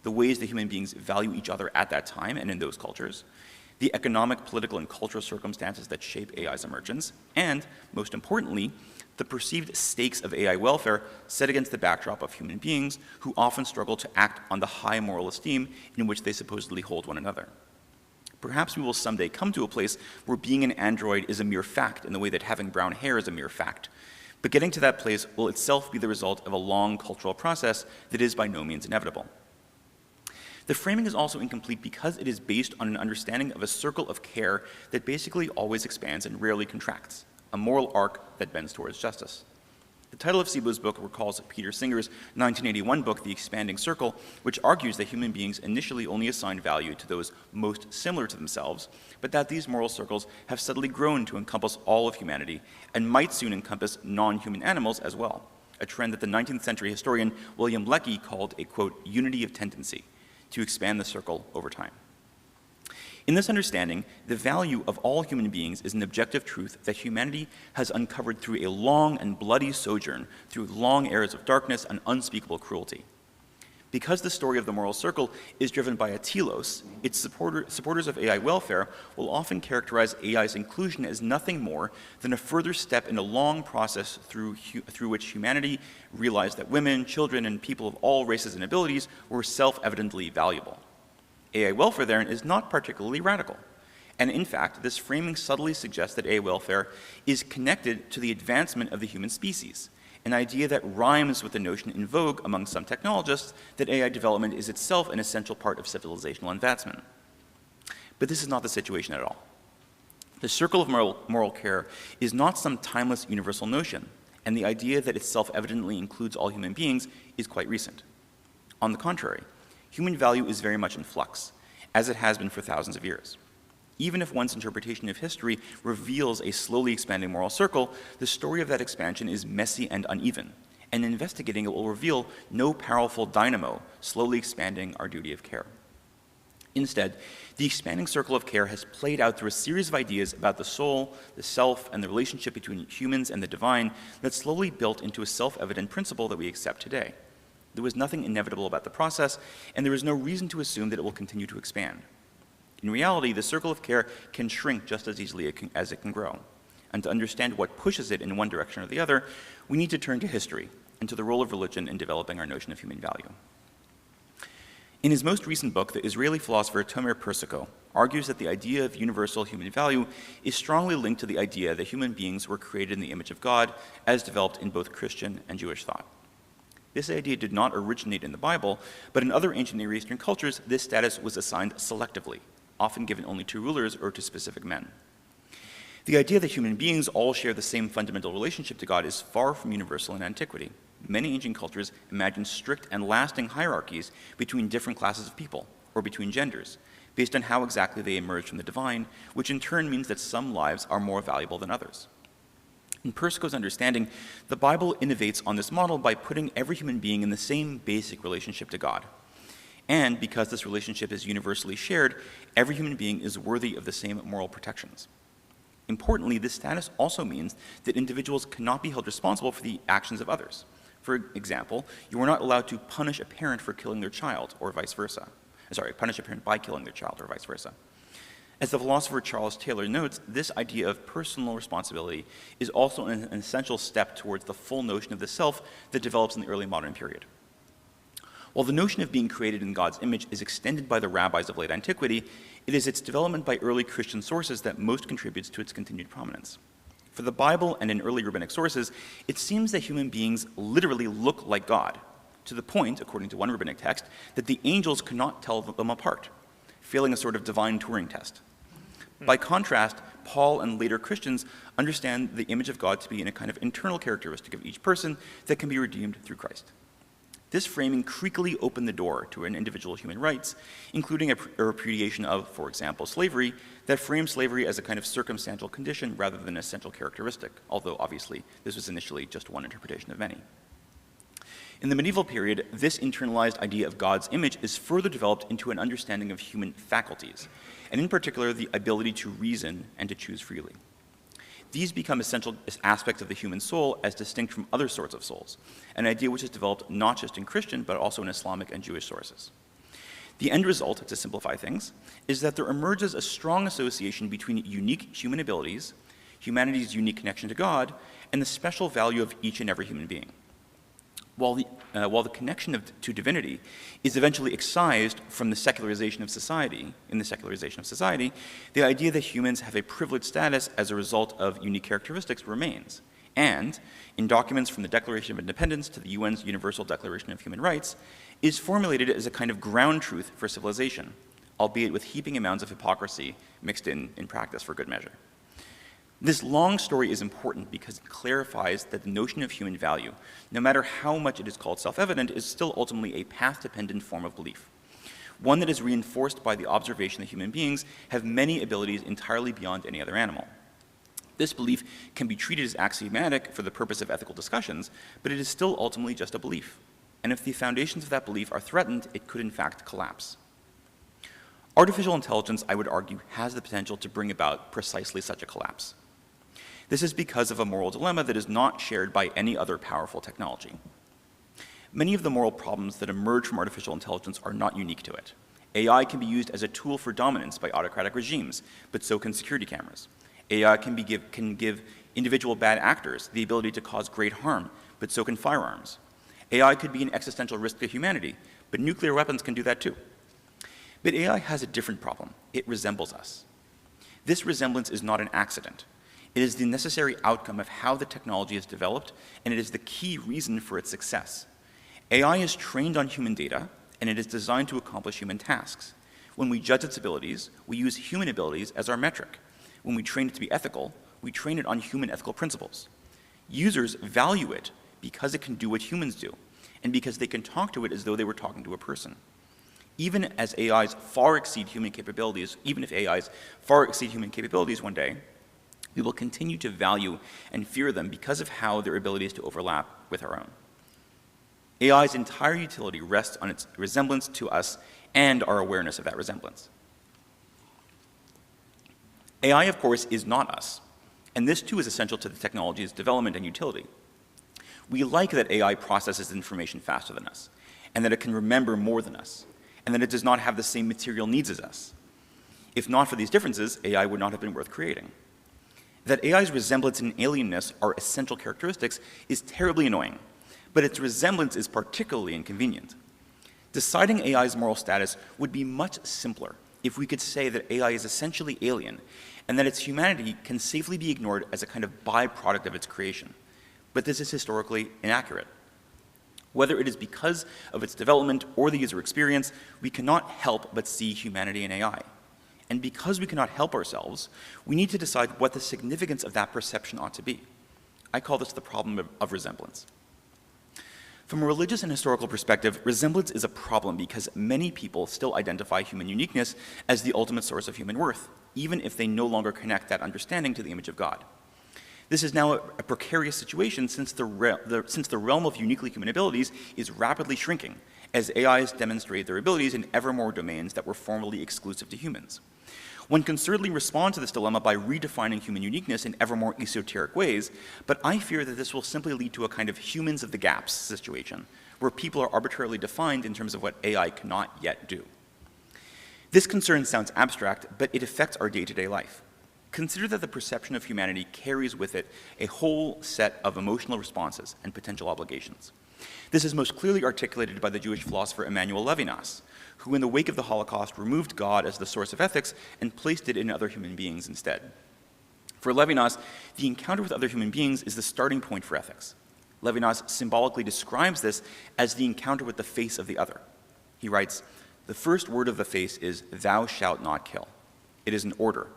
the ways that human beings value each other at that time and in those cultures, the economic, political, and cultural circumstances that shape AI's emergence, and, most importantly, the perceived stakes of AI welfare set against the backdrop of human beings who often struggle to act on the high moral esteem in which they supposedly hold one another. Perhaps we will someday come to a place where being an android is a mere fact in the way that having brown hair is a mere fact. But getting to that place will itself be the result of a long cultural process that is by no means inevitable. The framing is also incomplete because it is based on an understanding of a circle of care that basically always expands and rarely contracts, a moral arc that bends towards justice. The title of Sibo's book recalls Peter Singer's 1981 book, The Expanding Circle, which argues that human beings initially only assigned value to those most similar to themselves, but that these moral circles have steadily grown to encompass all of humanity and might soon encompass non-human animals as well, a trend that the 19th century historian William Lecky called a, quote, unity of tendency, to expand the circle over time. In this understanding, the value of all human beings is an objective truth that humanity has uncovered through a long and bloody sojourn, through long eras of darkness and unspeakable cruelty. Because the story of the moral circle is driven by a telos, its supporters of AI welfare will often characterize AI's inclusion as nothing more than a further step in a long process through which humanity realized that women, children, and people of all races and abilities were self-evidently valuable. AI welfare, then, is not particularly radical. And in fact, this framing subtly suggests that AI welfare is connected to the advancement of the human species, an idea that rhymes with the notion in vogue among some technologists that AI development is itself an essential part of civilizational advancement. But this is not the situation at all. The circle of moral care is not some timeless universal notion, and the idea that it self-evidently includes all human beings is quite recent. On the contrary, human value is very much in flux, as it has been for thousands of years. Even if one's interpretation of history reveals a slowly expanding moral circle, the story of that expansion is messy and uneven, and investigating it will reveal no powerful dynamo slowly expanding our duty of care. Instead, the expanding circle of care has played out through a series of ideas about the soul, the self, and the relationship between humans and the divine that slowly built into a self-evident principle that we accept today. There was nothing inevitable about the process, and there is no reason to assume that it will continue to expand. In reality, the circle of care can shrink just as easily as it can grow. And to understand what pushes it in one direction or the other, we need to turn to history and to the role of religion in developing our notion of human value. In his most recent book, the Israeli philosopher Tomer Persico argues that the idea of universal human value is strongly linked to the idea that human beings were created in the image of God as developed in both Christian and Jewish thought. This idea did not originate in the Bible, but in other ancient Near Eastern cultures, this status was assigned selectively, often given only to rulers or to specific men. The idea that human beings all share the same fundamental relationship to God is far from universal in antiquity. Many ancient cultures imagined strict and lasting hierarchies between different classes of people, or between genders, based on how exactly they emerged from the divine, which in turn means that some lives are more valuable than others. In Persico's understanding, the Bible innovates on this model by putting every human being in the same basic relationship to God. And because this relationship is universally shared, every human being is worthy of the same moral protections. Importantly, this status also means that individuals cannot be held responsible for the actions of others. For example, you are not allowed to punish a parent for killing their child, or vice versa. Punish a parent by killing their child, or vice versa. As the philosopher Charles Taylor notes, this idea of personal responsibility is also an essential step towards the full notion of the self that develops in the early modern period. While the notion of being created in God's image is extended by the rabbis of late antiquity, it is its development by early Christian sources that most contributes to its continued prominence. For the Bible and in early rabbinic sources, it seems that human beings literally look like God, to the point, according to one rabbinic text, that the angels could not tell them apart, failing a sort of divine Turing test. By contrast, Paul and later Christians understand the image of God to be in a kind of internal characteristic of each person that can be redeemed through Christ. This framing creakily opened the door to an individual human rights, including a repudiation of, for example, slavery, that framed slavery as a kind of circumstantial condition rather than an essential characteristic, although obviously this was initially just one interpretation of many. In the medieval period, this internalized idea of God's image is further developed into an understanding of human faculties, and in particular, the ability to reason and to choose freely. These become essential aspects of the human soul as distinct from other sorts of souls, an idea which is developed not just in Christian, but also in Islamic and Jewish sources. The end result, to simplify things, is that there emerges a strong association between unique human abilities, humanity's unique connection to God, and the special value of each and every human being. While the connection to divinity is eventually excised from the secularization of society, the idea that humans have a privileged status as a result of unique characteristics remains. And, in documents from the Declaration of Independence to the UN's Universal Declaration of Human Rights, is formulated as a kind of ground truth for civilization, albeit with heaping amounts of hypocrisy mixed in practice for good measure. This long story is important because it clarifies that the notion of human value, no matter how much it is called self-evident, is still ultimately a path-dependent form of belief, one that is reinforced by the observation that human beings have many abilities entirely beyond any other animal. This belief can be treated as axiomatic for the purpose of ethical discussions, but it is still ultimately just a belief. And if the foundations of that belief are threatened, it could in fact collapse. Artificial intelligence, I would argue, has the potential to bring about precisely such a collapse. This is because of a moral dilemma that is not shared by any other powerful technology. Many of the moral problems that emerge from artificial intelligence are not unique to it. AI can be used as a tool for dominance by autocratic regimes, but so can security cameras. AI can give individual bad actors the ability to cause great harm, but so can firearms. AI could be an existential risk to humanity, but nuclear weapons can do that too. But AI has a different problem. It resembles us. This resemblance is not an accident. It is the necessary outcome of how the technology is developed, and it is the key reason for its success. AI is trained on human data, and it is designed to accomplish human tasks. When we judge its abilities, we use human abilities as our metric. When we train it to be ethical, we train it on human ethical principles. Users value it because it can do what humans do, and because they can talk to it as though they were talking to a person. Even if AIs far exceed human capabilities one day, we will continue to value and fear them because of how their abilities to overlap with our own. AI's entire utility rests on its resemblance to us and our awareness of that resemblance. AI, of course, is not us, and this too is essential to the technology's development and utility. We like that AI processes information faster than us, and that it can remember more than us, and that it does not have the same material needs as us. If not for these differences, AI would not have been worth creating. That AI's resemblance and alienness are essential characteristics is terribly annoying, but its resemblance is particularly inconvenient. Deciding AI's moral status would be much simpler if we could say that AI is essentially alien and that its humanity can safely be ignored as a kind of byproduct of its creation. But this is historically inaccurate. Whether it is because of its development or the user experience, we cannot help but see humanity in AI. And because we cannot help ourselves, we need to decide what the significance of that perception ought to be. I call this the problem of resemblance. From a religious and historical perspective, resemblance is a problem because many people still identify human uniqueness as the ultimate source of human worth, even if they no longer connect that understanding to the image of God. This is now a precarious situation since the realm of uniquely human abilities is rapidly shrinking as AIs demonstrate their abilities in ever more domains that were formerly exclusive to humans. One can certainly respond to this dilemma by redefining human uniqueness in ever more esoteric ways, but I fear that this will simply lead to a kind of humans of the gaps situation, where people are arbitrarily defined in terms of what AI cannot yet do. This concern sounds abstract, but it affects our day-to-day life. Consider that the perception of humanity carries with it a whole set of emotional responses and potential obligations. This is most clearly articulated by the Jewish philosopher Emmanuel Levinas, who in the wake of the Holocaust removed God as the source of ethics and placed it in other human beings instead. For Levinas, the encounter with other human beings is the starting point for ethics. Levinas symbolically describes this as the encounter with the face of the other. He writes, "The first word of the face is, 'Thou shalt not kill.' It is an order.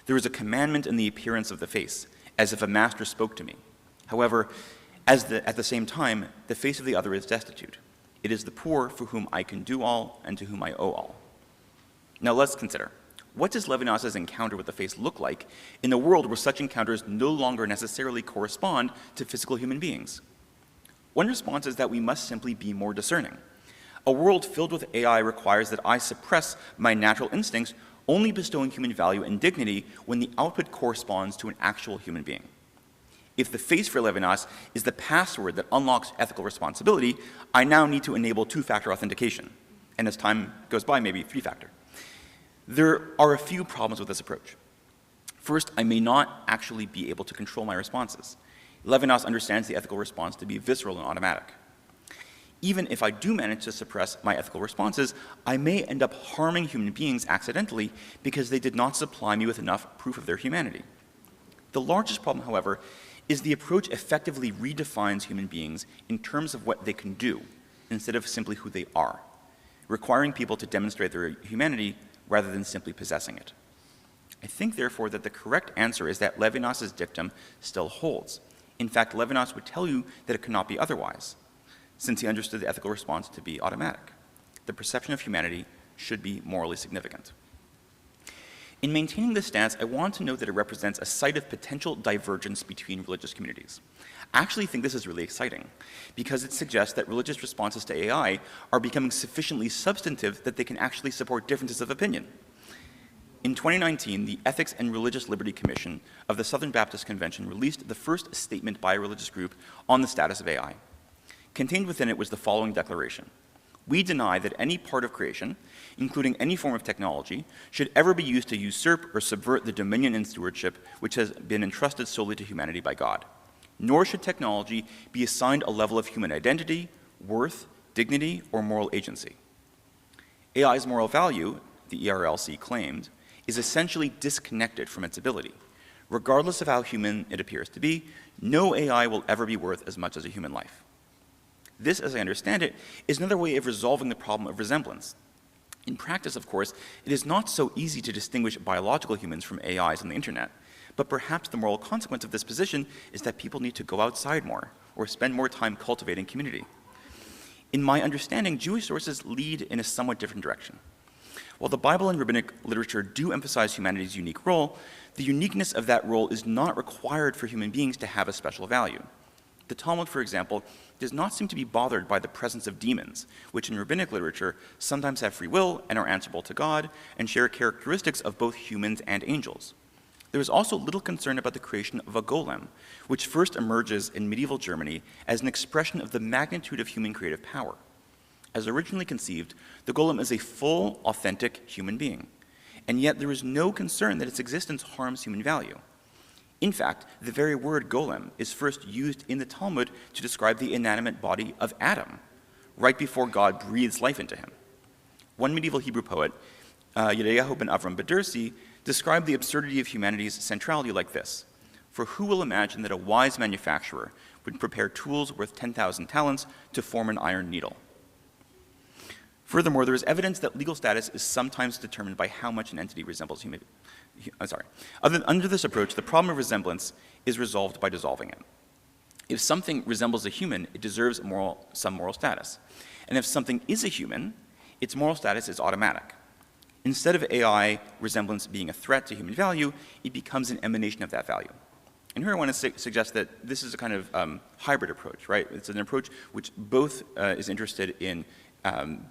There is a commandment in the appearance of the face, as if a master spoke to me. However, at the same time, the face of the other is destitute. It is the poor for whom I can do all and to whom I owe all." Now let's consider, what does Levinas's encounter with the face look like in a world where such encounters no longer necessarily correspond to physical human beings? One response is that we must simply be more discerning. A world filled with AI requires that I suppress my natural instincts, only bestowing human value and dignity when the output corresponds to an actual human being. If the face for Levinas is the password that unlocks ethical responsibility, I now need to enable two-factor authentication, and as time goes by, maybe three-factor. There are a few problems with this approach. First, I may not actually be able to control my responses. Levinas understands the ethical response to be visceral and automatic. Even if I do manage to suppress my ethical responses, I may end up harming human beings accidentally because they did not supply me with enough proof of their humanity. The largest problem, however, is the approach effectively redefines human beings in terms of what they can do instead of simply who they are, requiring people to demonstrate their humanity rather than simply possessing it. I think, therefore, that the correct answer is that Levinas's dictum still holds. In fact, Levinas would tell you that it cannot be otherwise, since he understood the ethical response to be automatic. The perception of humanity should be morally significant. In maintaining this stance, I want to note that it represents a site of potential divergence between religious communities. I actually think this is really exciting because it suggests that religious responses to AI are becoming sufficiently substantive that they can actually support differences of opinion. In 2019, the Ethics and Religious Liberty Commission of the Southern Baptist Convention released the first statement by a religious group on the status of AI. Contained within it was the following declaration: "We deny that any part of creation, including any form of technology, should ever be used to usurp or subvert the dominion and stewardship which has been entrusted solely to humanity by God. Nor should technology be assigned a level of human identity, worth, dignity, or moral agency." AI's moral value, the ERLC claimed, is essentially disconnected from its ability. Regardless of how human it appears to be, no AI will ever be worth as much as a human life. This, as I understand it, is another way of resolving the problem of resemblance. In practice, of course, it is not so easy to distinguish biological humans from AIs on the internet, but perhaps the moral consequence of this position is that people need to go outside more or spend more time cultivating community. In my understanding, Jewish sources lead in a somewhat different direction. While the Bible and rabbinic literature do emphasize humanity's unique role, the uniqueness of that role is not required for human beings to have a special value. The Talmud, for example, does not seem to be bothered by the presence of demons, which in rabbinic literature sometimes have free will and are answerable to God and share characteristics of both humans and angels. There is also little concern about the creation of a golem, which first emerges in medieval Germany as an expression of the magnitude of human creative power. As originally conceived, the golem is a full, authentic human being, and yet there is no concern that its existence harms human value. In fact, the very word golem is first used in the Talmud to describe the inanimate body of Adam, right before God breathes life into him. One medieval Hebrew poet, Yedayahu ben Avram Bedersi, described the absurdity of humanity's centrality like this: "For who will imagine that a wise manufacturer would prepare tools worth 10,000 talents to form an iron needle?" Furthermore, there is evidence that legal status is sometimes determined by how much an entity resembles human. Under this approach, the problem of resemblance is resolved by dissolving it. If something resembles a human, it deserves some moral status. And if something is a human, its moral status is automatic. Instead of AI resemblance being a threat to human value, it becomes an emanation of that value. And here I want to suggest that this is a kind of hybrid approach, right? It's an approach which both is interested in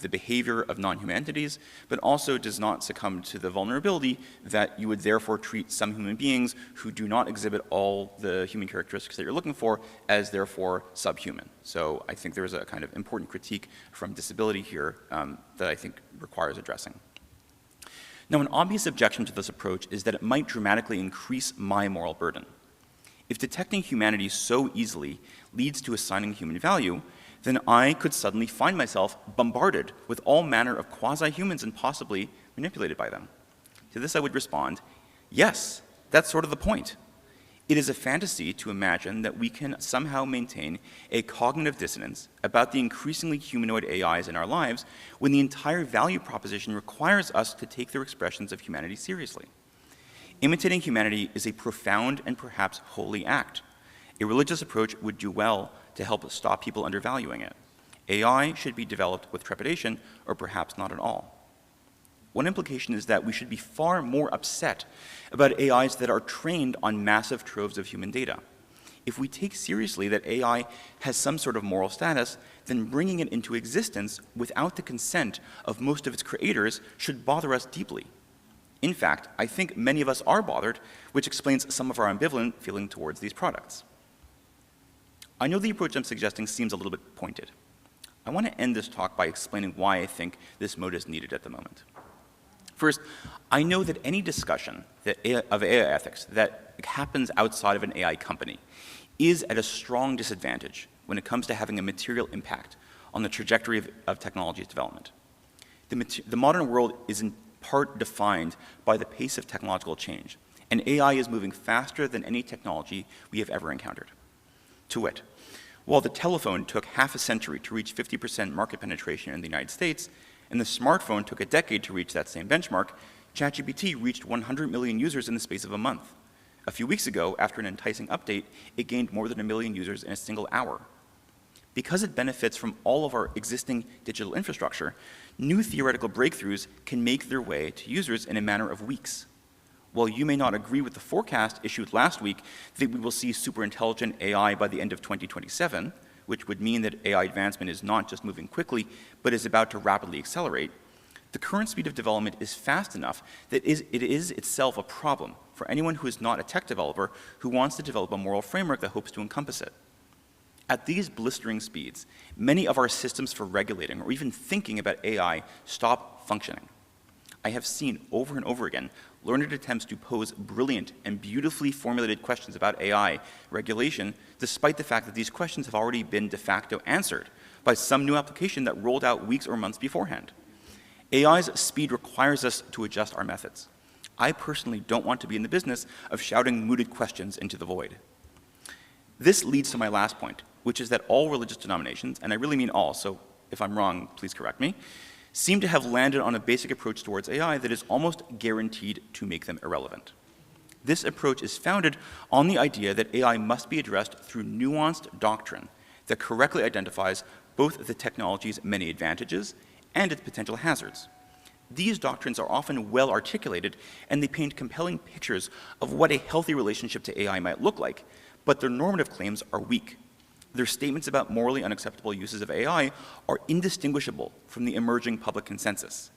the behavior of non-human entities, but also does not succumb to the vulnerability that you would therefore treat some human beings who do not exhibit all the human characteristics that you're looking for as therefore subhuman. So I think there is a kind of important critique from disability here that I think requires addressing. Now, an obvious objection to this approach is that it might dramatically increase my moral burden. If detecting humanity so easily leads to assigning human value, then I could suddenly find myself bombarded with all manner of quasi-humans and possibly manipulated by them. To this I would respond, yes, that's sort of the point. It is a fantasy to imagine that we can somehow maintain a cognitive dissonance about the increasingly humanoid AIs in our lives when the entire value proposition requires us to take their expressions of humanity seriously. Imitating humanity is a profound and perhaps holy act. A religious approach would do well to help stop people undervaluing it. AI should be developed with trepidation, or perhaps not at all. One implication is that we should be far more upset about AIs that are trained on massive troves of human data. If we take seriously that AI has some sort of moral status, then bringing it into existence without the consent of most of its creators should bother us deeply. In fact, I think many of us are bothered, which explains some of our ambivalent feeling towards these products. I know the approach I'm suggesting seems a little bit pointed. I want to end this talk by explaining why I think this mode is needed at the moment. First, I know that any discussion of AI ethics that happens outside of an AI company is at a strong disadvantage when it comes to having a material impact on the trajectory of technology's development. The modern world is in part defined by the pace of technological change, and AI is moving faster than any technology we have ever encountered. To wit, while the telephone took half a century to reach 50% market penetration in the United States, and the smartphone took a decade to reach that same benchmark, ChatGPT reached 100 million users in the space of a month. A few weeks ago, after an enticing update, it gained more than 1 million users in a single hour. Because it benefits from all of our existing digital infrastructure, new theoretical breakthroughs can make their way to users in a matter of weeks. While you may not agree with the forecast issued last week that we will see superintelligent AI by the end of 2027, which would mean that AI advancement is not just moving quickly, but is about to rapidly accelerate, the current speed of development is fast enough that it is itself a problem for anyone who is not a tech developer who wants to develop a moral framework that hopes to encompass it. At these blistering speeds, many of our systems for regulating or even thinking about AI stop functioning. I have seen over and over again learned attempts to pose brilliant and beautifully formulated questions about AI regulation, despite the fact that these questions have already been de facto answered by some new application that rolled out weeks or months beforehand. AI's speed requires us to adjust our methods. I personally don't want to be in the business of shouting mooted questions into the void. This leads to my last point, which is that all religious denominations, and I really mean all, so if I'm wrong, please correct me, seem to have landed on a basic approach towards AI that is almost guaranteed to make them irrelevant. This approach is founded on the idea that AI must be addressed through nuanced doctrine that correctly identifies both the technology's many advantages and its potential hazards. These doctrines are often well articulated, and they paint compelling pictures of what a healthy relationship to AI might look like, but their normative claims are weak. Their statements about morally unacceptable uses of AI are indistinguishable from the emerging public consensus.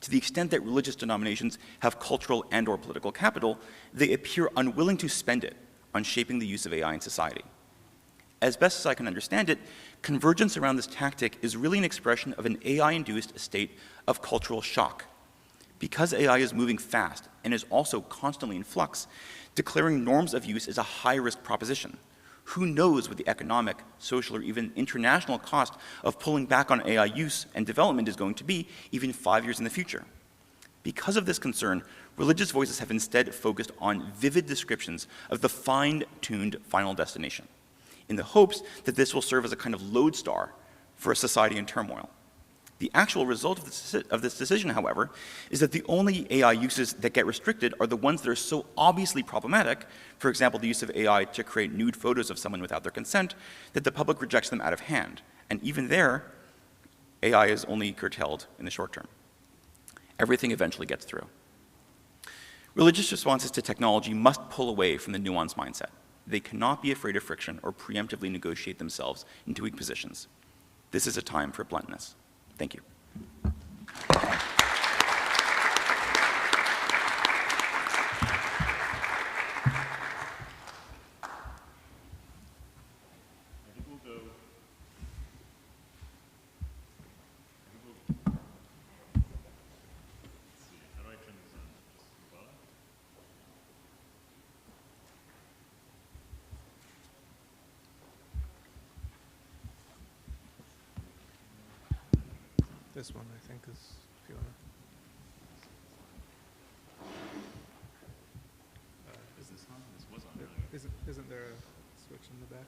To the extent that religious denominations have cultural and/or political capital, they appear unwilling to spend it on shaping the use of AI in society. As best as I can understand it, convergence around this tactic is really an expression of an AI-induced state of cultural shock. Because AI is moving fast and is also constantly in flux, declaring norms of use is a high-risk proposition. Who knows what the economic, social, or even international cost of pulling back on AI use and development is going to be even 5 years in the future? Because of this concern, religious voices have instead focused on vivid descriptions of the fine-tuned final destination, in the hopes that this will serve as a kind of lodestar for a society in turmoil. The actual result of this decision, however, is that the only AI uses that get restricted are the ones that are so obviously problematic, for example, the use of AI to create nude photos of someone without their consent, that the public rejects them out of hand. And even there, AI is only curtailed in the short term. Everything eventually gets through. Religious responses to technology must pull away from the nuanced mindset. They cannot be afraid of friction or preemptively negotiate themselves into weak positions. This is a time for bluntness. Thank you. This one, I think, is Fiona. Is this on? This was on. Isn't there a switch in the back?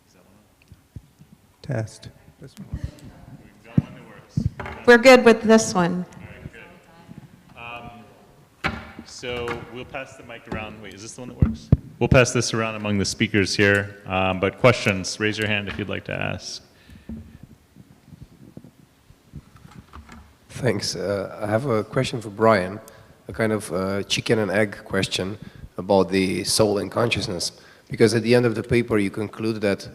Is that one? Test. This one. We've got one that works. We're good with this one. So we'll pass the mic around. Wait, is this the one that works? We'll pass this around among the speakers here. But questions, raise your hand if you'd like to ask. Thanks. I have a question for Brian, a kind of chicken and egg question about the soul and consciousness. Because at the end of the paper, you conclude that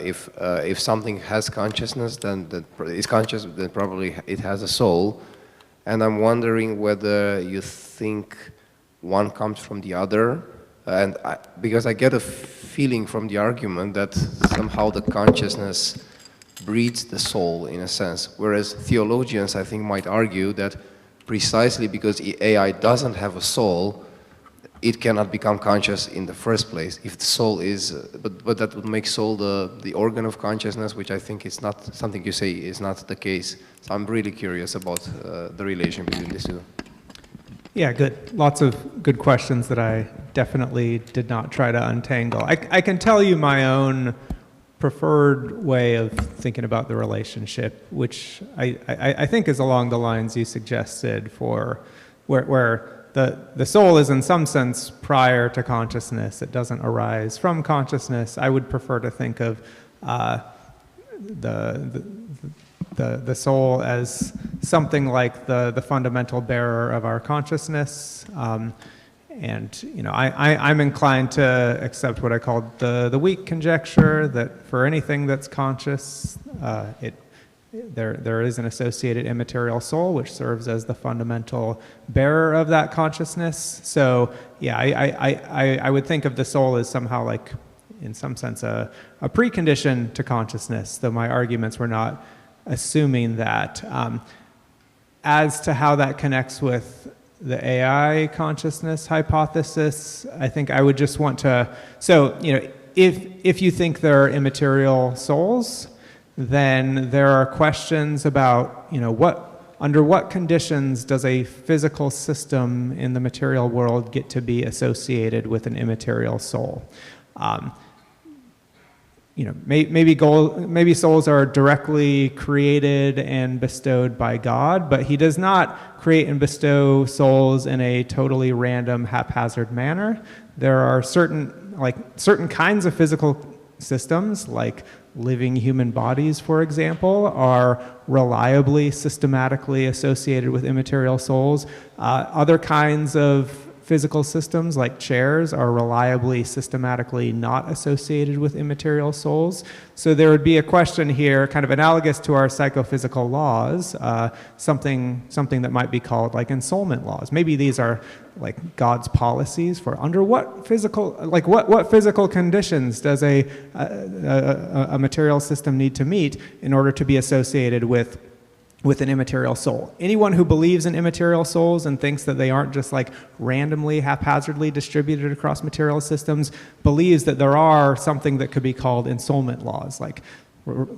if something has consciousness, then that is conscious, then probably it has a soul. And I'm wondering whether you think one comes from the other, because I get a feeling from the argument that somehow the consciousness breeds the soul in a sense, whereas theologians, I think, might argue that precisely because AI doesn't have a soul, it cannot become conscious in the first place. If the soul is, but that would make soul the organ of consciousness, which I think is not something you say is not the case. So I'm really curious about the relation between these two. Yeah, good. Lots of good questions that I definitely did not try to untangle. I can tell you my own preferred way of thinking about the relationship, which I think is along the lines you suggested, for where the soul is in some sense prior to consciousness. It doesn't arise from consciousness. I would prefer to think of the soul as something like the fundamental bearer of our consciousness. And you know, I'm inclined to accept what I call the weak conjecture, that for anything that's conscious, there is an associated immaterial soul which serves as the fundamental bearer of that consciousness. So yeah, I would think of the soul as somehow like, in some sense, a precondition to consciousness, though my arguments were not assuming that. As to how that connects with the AI consciousness hypothesis, I think I would just want to, so, you know, if you think there are immaterial souls, then there are questions about, you know, under what conditions does a physical system in the material world get to be associated with an immaterial soul? You know, maybe souls are directly created and bestowed by God, but he does not create and bestow souls in a totally random, haphazard manner. There are certain kinds of physical systems, like living human bodies, for example, are reliably, systematically associated with immaterial souls. Other kinds of physical systems, like chairs, are reliably, systematically not associated with immaterial souls. So there would be a question here, kind of analogous to our psychophysical laws, something that might be called like ensoulment laws. Maybe these are like God's policies for under what physical, like what physical conditions does a material system need to meet in order to be associated with an immaterial soul. Anyone who believes in immaterial souls and thinks that they aren't just like randomly, haphazardly distributed across material systems believes that there are something that could be called ensoulment laws, like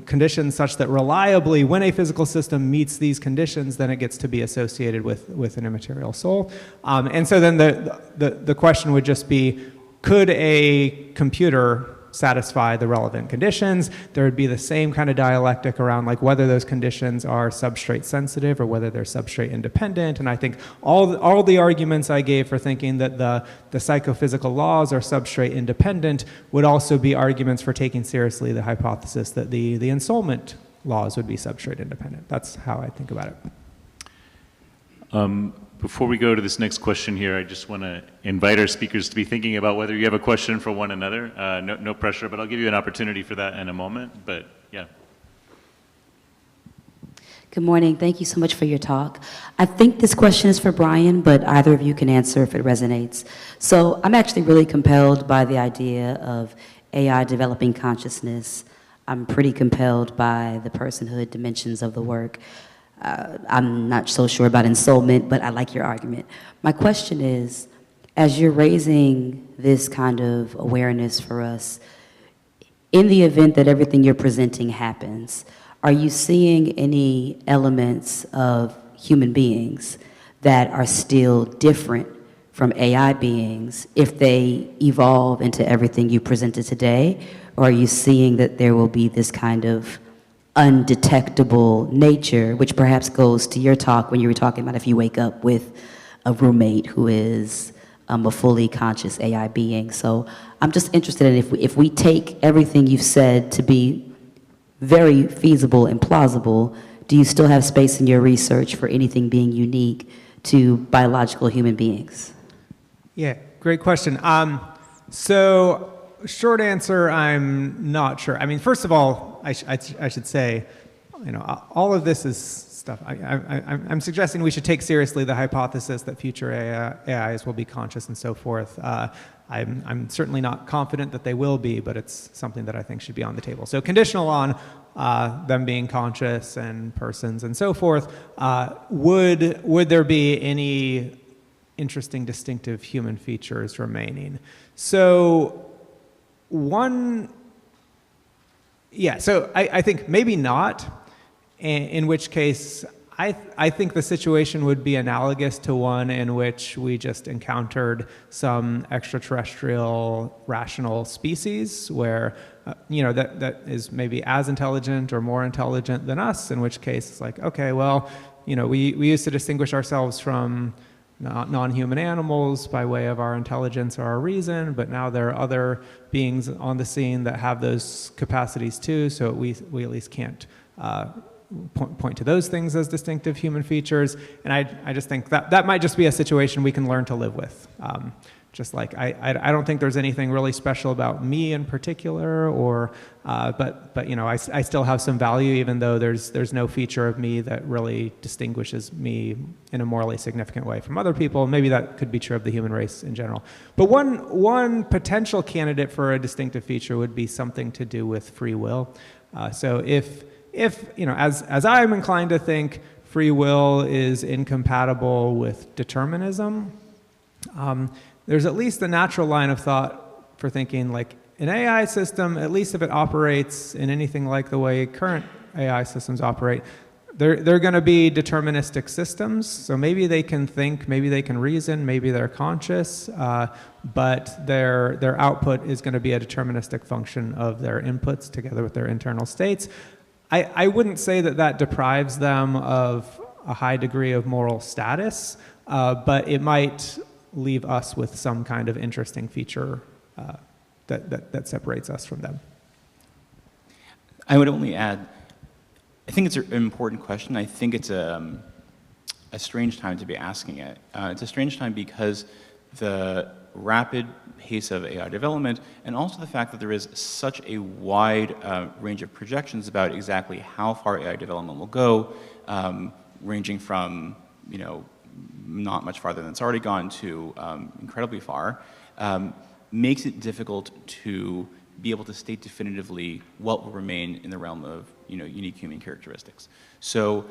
conditions such that reliably, when a physical system meets these conditions, then it gets to be associated with an immaterial soul. And so then the question would just be, could a computer satisfy the relevant conditions? There would be the same kind of dialectic around like whether those conditions are substrate sensitive or whether they're substrate independent. And I think all the arguments I gave for thinking that the psychophysical laws are substrate independent would also be arguments for taking seriously the hypothesis that the ensoulment laws would be substrate independent. That's how I think about it. Before we go to this next question here, I just want to invite our speakers to be thinking about whether you have a question for one another. No pressure, but I'll give you an opportunity for that in a moment. But yeah. Good morning. Thank you so much for your talk. I think this question is for Brian, but either of you can answer if it resonates. So I'm actually really compelled by the idea of AI developing consciousness. I'm pretty compelled by the personhood dimensions of the work. I'm not so sure about ensoulment, but I like your argument. My question is, as you're raising this kind of awareness for us, in the event that everything you're presenting happens, are you seeing any elements of human beings that are still different from AI beings if they evolve into everything you presented today? Or are you seeing that there will be this kind of undetectable nature, which perhaps goes to your talk when you were talking about if you wake up with a roommate who is a fully conscious AI being? So I'm just interested in if we take everything you've said to be very feasible and plausible, do you still have space in your research for anything being unique to biological human beings? Yeah, great question. So, short answer, I'm not sure. I mean, first of all, I should say, all of this is stuff. I'm suggesting we should take seriously the hypothesis that future AIs will be conscious and so forth. I'm certainly not confident that they will be, but it's something that I think should be on the table. So conditional on them being conscious and persons and so forth, would there be any interesting distinctive human features remaining? So I think maybe not, in which case I think the situation would be analogous to one in which we just encountered some extraterrestrial rational species where, that is maybe as intelligent or more intelligent than us, in which case it's like, okay, well, we used to distinguish ourselves from non-human animals by way of our intelligence or our reason, but now there are other beings on the scene that have those capacities too, so we at least can't point to those things as distinctive human features. And I just think that might just be a situation we can learn to live with. Just like I don't think there's anything really special about me in particular, but I still have some value, even though there's no feature of me that really distinguishes me in a morally significant way from other people. Maybe that could be true of the human race in general. But one potential candidate for a distinctive feature would be something to do with free will. So if as I'm inclined to think, free will is incompatible with determinism, there's at least a natural line of thought for thinking like an AI system, at least if it operates in anything like the way current AI systems operate, they're going to be deterministic systems. So maybe they can think, maybe they can reason, maybe they're conscious, but their output is going to be a deterministic function of their inputs together with their internal states. I wouldn't say that deprives them of a high degree of moral status, but it might leave us with some kind of interesting feature that separates us from them. I would only add, I think it's an important question. I think it's a strange time to be asking it. It's a strange time because the rapid pace of AI development, and also the fact that there is such a wide range of projections about exactly how far AI development will go, ranging from, not much farther than it's already gone to incredibly far, makes it difficult to be able to state definitively what will remain in the realm of unique human characteristics. So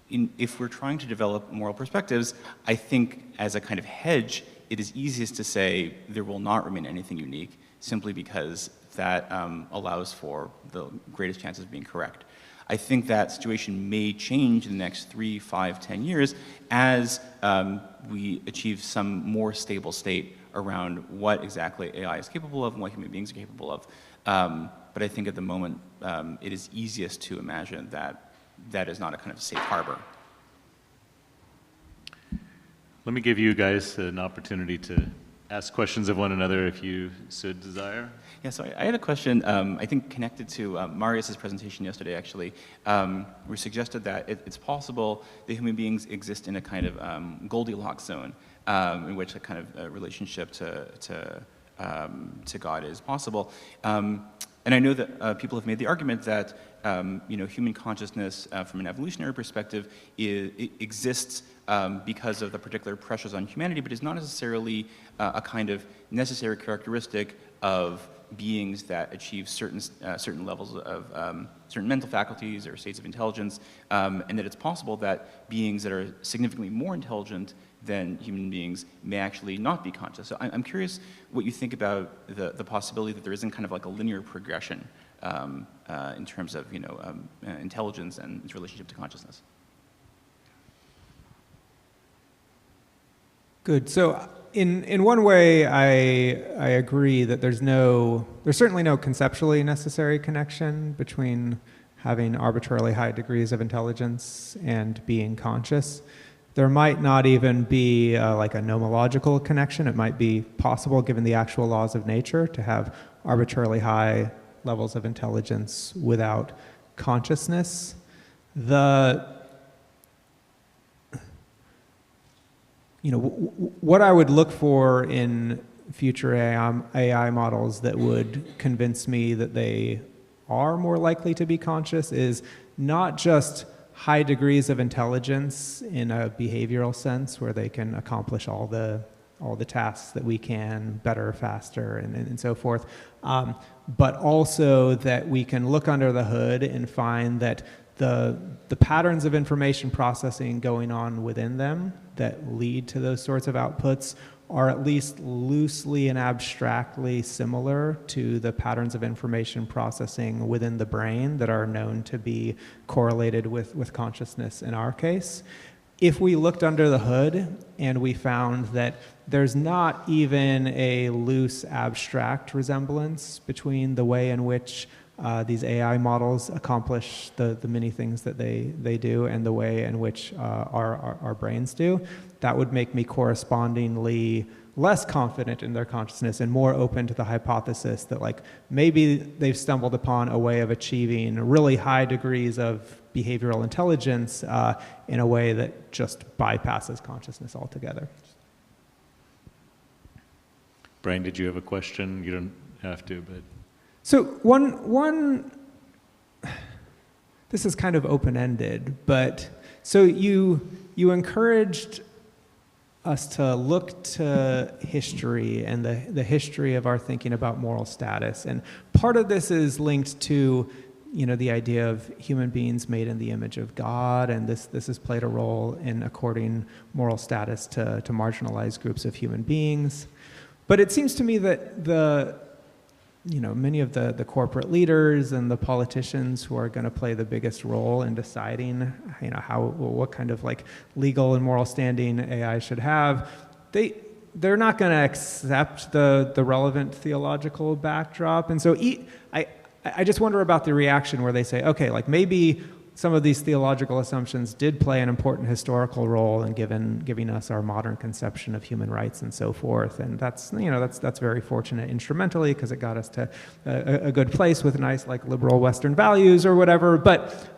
if we're trying to develop moral perspectives, I think as a kind of hedge, it is easiest to say there will not remain anything unique, simply because that allows for the greatest chances of being correct. I think that situation may change in the next 3, 5, 10 years as we achieve some more stable state around what exactly AI is capable of and what human beings are capable of. But I think at the moment, it is easiest to imagine that that is not a kind of safe harbor. Let me give you guys an opportunity to ask questions of one another if you so desire. Yeah, so I had a question, I think connected to Marius's presentation yesterday, actually. We suggested that it's possible that human beings exist in a kind of Goldilocks zone, in which a kind of relationship to God is possible. And I know that people have made the argument that human consciousness from an evolutionary perspective it exists because of the particular pressures on humanity, but is not necessarily a kind of necessary characteristic of beings that achieve certain levels of certain mental faculties or states of intelligence, and that it's possible that beings that are significantly more intelligent than human beings may actually not be conscious. So I'm curious what you think about the possibility that there isn't kind of like a linear progression in terms of intelligence and its relationship to consciousness. Good. So in one way, I agree that there's certainly no conceptually necessary connection between having arbitrarily high degrees of intelligence and being conscious. There might not even be like a nomological connection. It might be possible, given the actual laws of nature, to have arbitrarily high levels of intelligence without consciousness. what I would look for in future AI models that would convince me that they are more likely to be conscious is not just high degrees of intelligence in a behavioral sense where they can accomplish all the tasks that we can better, faster, and so forth, but also that we can look under the hood and find that the patterns of information processing going on within them that lead to those sorts of outputs are at least loosely and abstractly similar to the patterns of information processing within the brain that are known to be correlated with consciousness in our case. If we looked under the hood and we found that there's not even a loose abstract resemblance between the way in which these AI models accomplish the many things that they do and the way in which our brains do, that would make me correspondingly less confident in their consciousness and more open to the hypothesis that like maybe they've stumbled upon a way of achieving really high degrees of behavioral intelligence in a way that just bypasses consciousness altogether. Brian, did you have a question? You don't have to, but... So this is kind of open-ended, but so you encouraged us to look to history and the history of our thinking about moral status, and part of this is linked to the idea of human beings made in the image of God, and this has played a role in according moral status to marginalized groups of human beings. But it seems to me that many of the corporate leaders and the politicians who are going to play the biggest role in deciding, what kind of like legal and moral standing AI should have, they're not going to accept the relevant theological backdrop. And so I just wonder about the reaction where they say, okay, like maybe some of these theological assumptions did play an important historical role in giving us our modern conception of human rights and so forth, and that's very fortunate instrumentally because it got us to a good place with nice like liberal Western values or whatever. But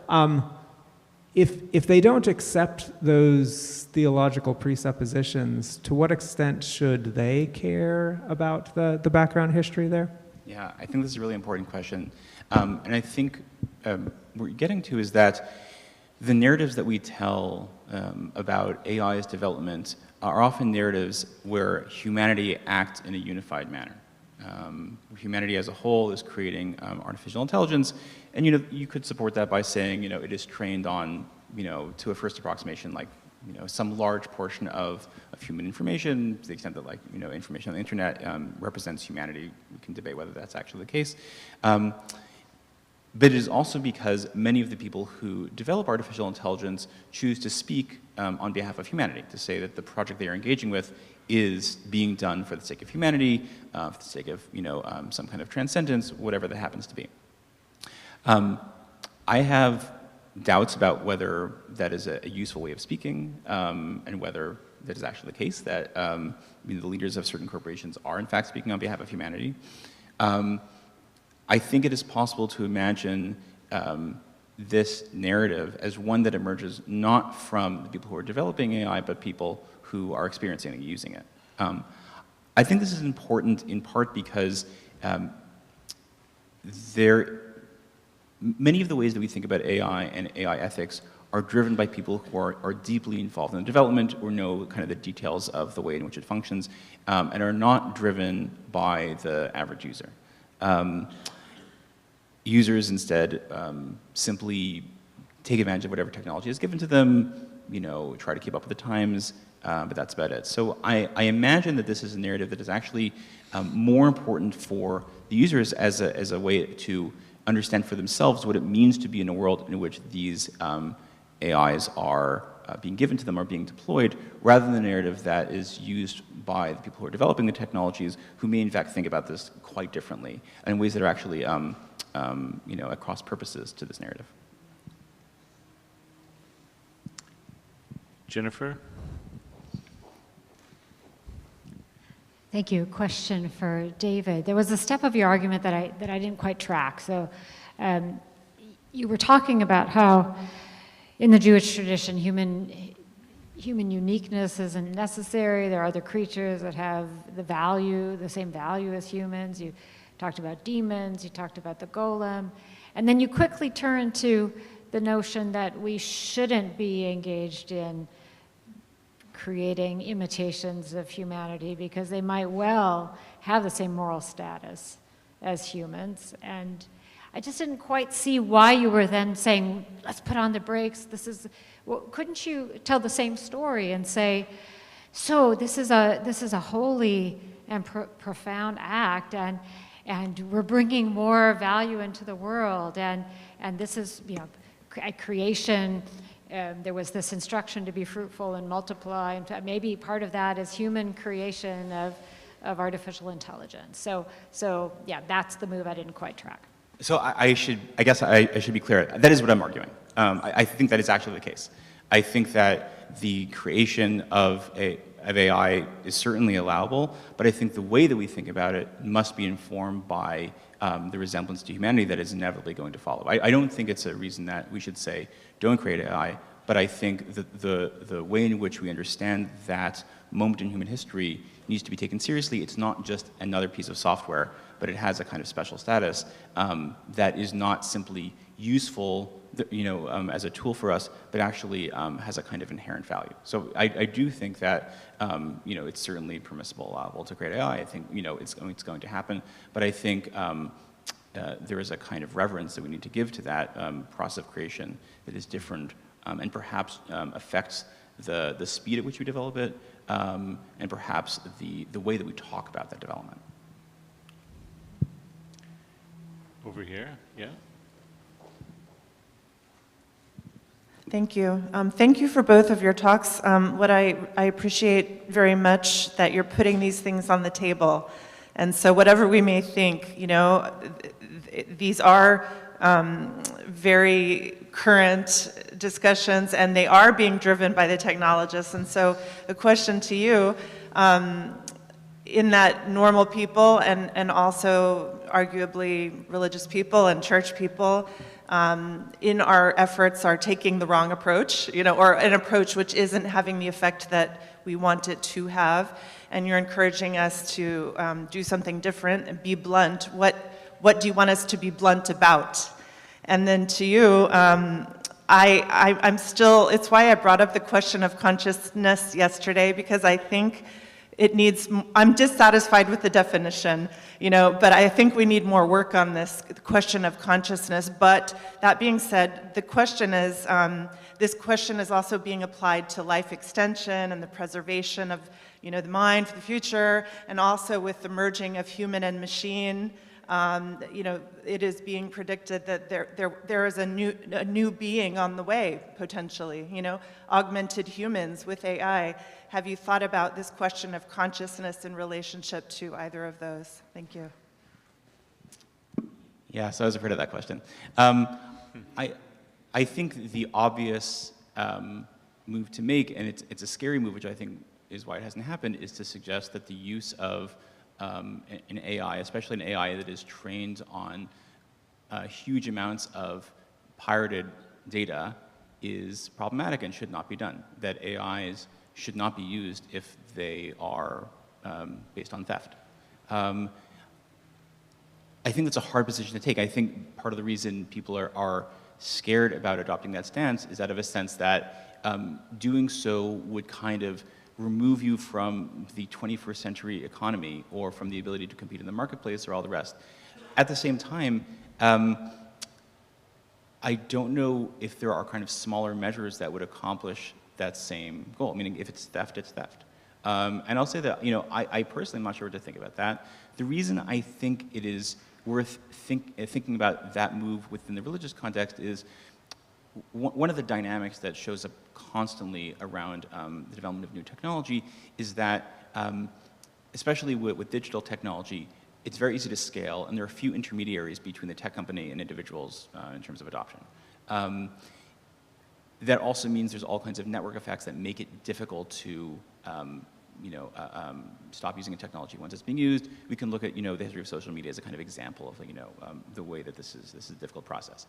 if they don't accept those theological presuppositions, to what extent should they care about the background history there? Yeah, I think this is a really important question, and I think what we're getting to is that the narratives that we tell about AI's development are often narratives where humanity acts in a unified manner. Humanity as a whole is creating artificial intelligence, and you could support that by saying it is trained on to a first approximation like some large portion of human information, to the extent that information on the internet represents humanity. We can debate whether that's actually the case. But it is also because many of the people who develop artificial intelligence choose to speak on behalf of humanity, to say that the project they are engaging with is being done for the sake of humanity, for the sake of some kind of transcendence, whatever that happens to be. I have doubts about whether that is a useful way of speaking, and whether that is actually the case, that the leaders of certain corporations are in fact speaking on behalf of humanity. I think it is possible to imagine this narrative as one that emerges not from the people who are developing AI, but people who are experiencing and using it. I think this is important in part because many of the ways that we think about AI and AI ethics are driven by people who are deeply involved in the development or know kind of the details of the way in which it functions, and are not driven by the average user. Users instead simply take advantage of whatever technology is given to them, try to keep up with the times, but that's about it. So I imagine that this is a narrative that is actually more important for the users as a way to understand for themselves what it means to be in a world in which these AIs are being given to them or being deployed, rather than the narrative that is used by the people who are developing the technologies, who may in fact think about this quite differently and in ways that are actually at cross purposes to this narrative. Jennifer? Thank you. Question for David. There was a step of your argument that I didn't quite track. So you were talking about how in the Jewish tradition, human uniqueness isn't necessary. There are other creatures that have the same value as humans. You talked about demons, you talked about the golem, and then you quickly turn to the notion that we shouldn't be engaged in creating imitations of humanity because they might well have the same moral status as humans. And I just didn't quite see why you were then saying, let's put on the brakes. Well, couldn't you tell the same story and say, so this is a holy and profound act, and we're bringing more value into the world, and this is, at creation, there was this instruction to be fruitful and multiply, and maybe part of that is human creation of artificial intelligence. So yeah, that's the move I didn't quite track. So I guess I should be clear. That is what I'm arguing. I think that is actually the case. I think that the creation of AI is certainly allowable, but I think the way that we think about it must be informed by the resemblance to humanity that is inevitably going to follow. I don't think it's a reason that we should say, don't create AI, but I think that the way in which we understand that moment in human history needs to be taken seriously. It's not just another piece of software, but it has a kind of special status that is not simply useful, as a tool for us, but actually has a kind of inherent value. So I do think that it's certainly permissible, allowable to create AI. I think it's going to happen, but I think there is a kind of reverence that we need to give to that process of creation that is different and perhaps affects the speed at which we develop it, and perhaps the way that we talk about that development. Over here, yeah. Thank you. Thank you for both of your talks. What I appreciate very much that you're putting these things on the table. And so whatever we may think, these are very current discussions, and they are being driven by the technologists. And so the question to you, in that normal people and also arguably religious people and church people in our efforts are taking the wrong approach, or an approach which isn't having the effect that we want it to have, and you're encouraging us to do something different and be blunt. What do you want us to be blunt about? And then to you, I'm still, it's why I brought up the question of consciousness yesterday, because I think I'm dissatisfied with the definition, but I think we need more work on this question of consciousness. But that being said, the question is, this question is also being applied to life extension and the preservation of, the mind for the future, and also with the merging of human and machine. It is being predicted that there is a new being on the way, potentially, augmented humans with AI. Have you thought about this question of consciousness in relationship to either of those? Thank you. Yeah, so I was afraid of that question. I think the obvious move to make, and it's a scary move, which I think is why it hasn't happened, is to suggest that the use of an AI, especially an AI that is trained on huge amounts of pirated data, is problematic and should not be done. That AIs should not be used if they are based on theft. I think that's a hard position to take. I think part of the reason people are scared about adopting that stance is out of a sense that doing so would kind of remove you from the 21st century economy or from the ability to compete in the marketplace or all the rest. At the same time, I don't know if there are kind of smaller measures that would accomplish that same goal. Meaning, if it's theft, it's theft. And I'll say that, I personally am not sure what to think about that. The reason I think it is worth thinking about that move within the religious context is one of the dynamics that shows up constantly around the development of new technology is that, especially with digital technology, it's very easy to scale, and there are few intermediaries between the tech company and individuals in terms of adoption. That also means there's all kinds of network effects that make it difficult to stop using a technology once it's being used. We can look at the history of social media as a kind of example of the way that this is a difficult process.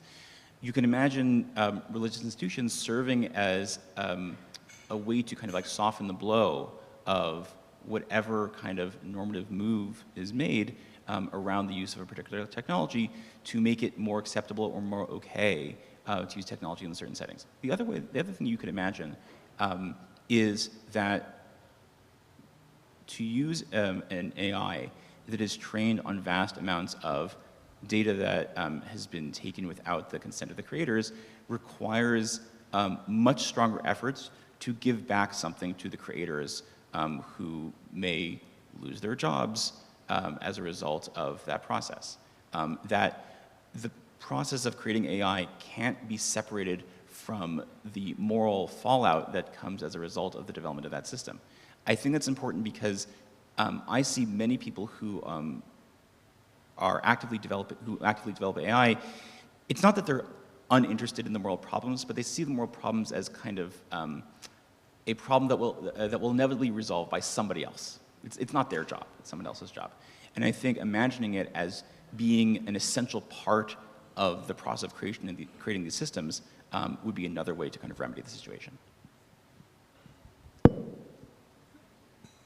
you can imagine religious institutions serving as a way to kind of like soften the blow of whatever kind of normative move is made around the use of a particular technology to make it more acceptable or more okay to use technology in certain settings. The other thing you could imagine is that to use an AI that is trained on vast amounts of data that has been taken without the consent of the creators requires much stronger efforts to give back something to the creators who may lose their jobs as a result of that process. That the process of creating AI can't be separated from the moral fallout that comes as a result of the development of that system. I think that's important because I see many people who actively develop AI. It's not that they're uninterested in the moral problems, but they see the moral problems as kind of a problem that will inevitably be resolved by somebody else. It's not their job, it's someone else's job. And I think imagining it as being an essential part of the process of creating these systems would be another way to kind of remedy the situation.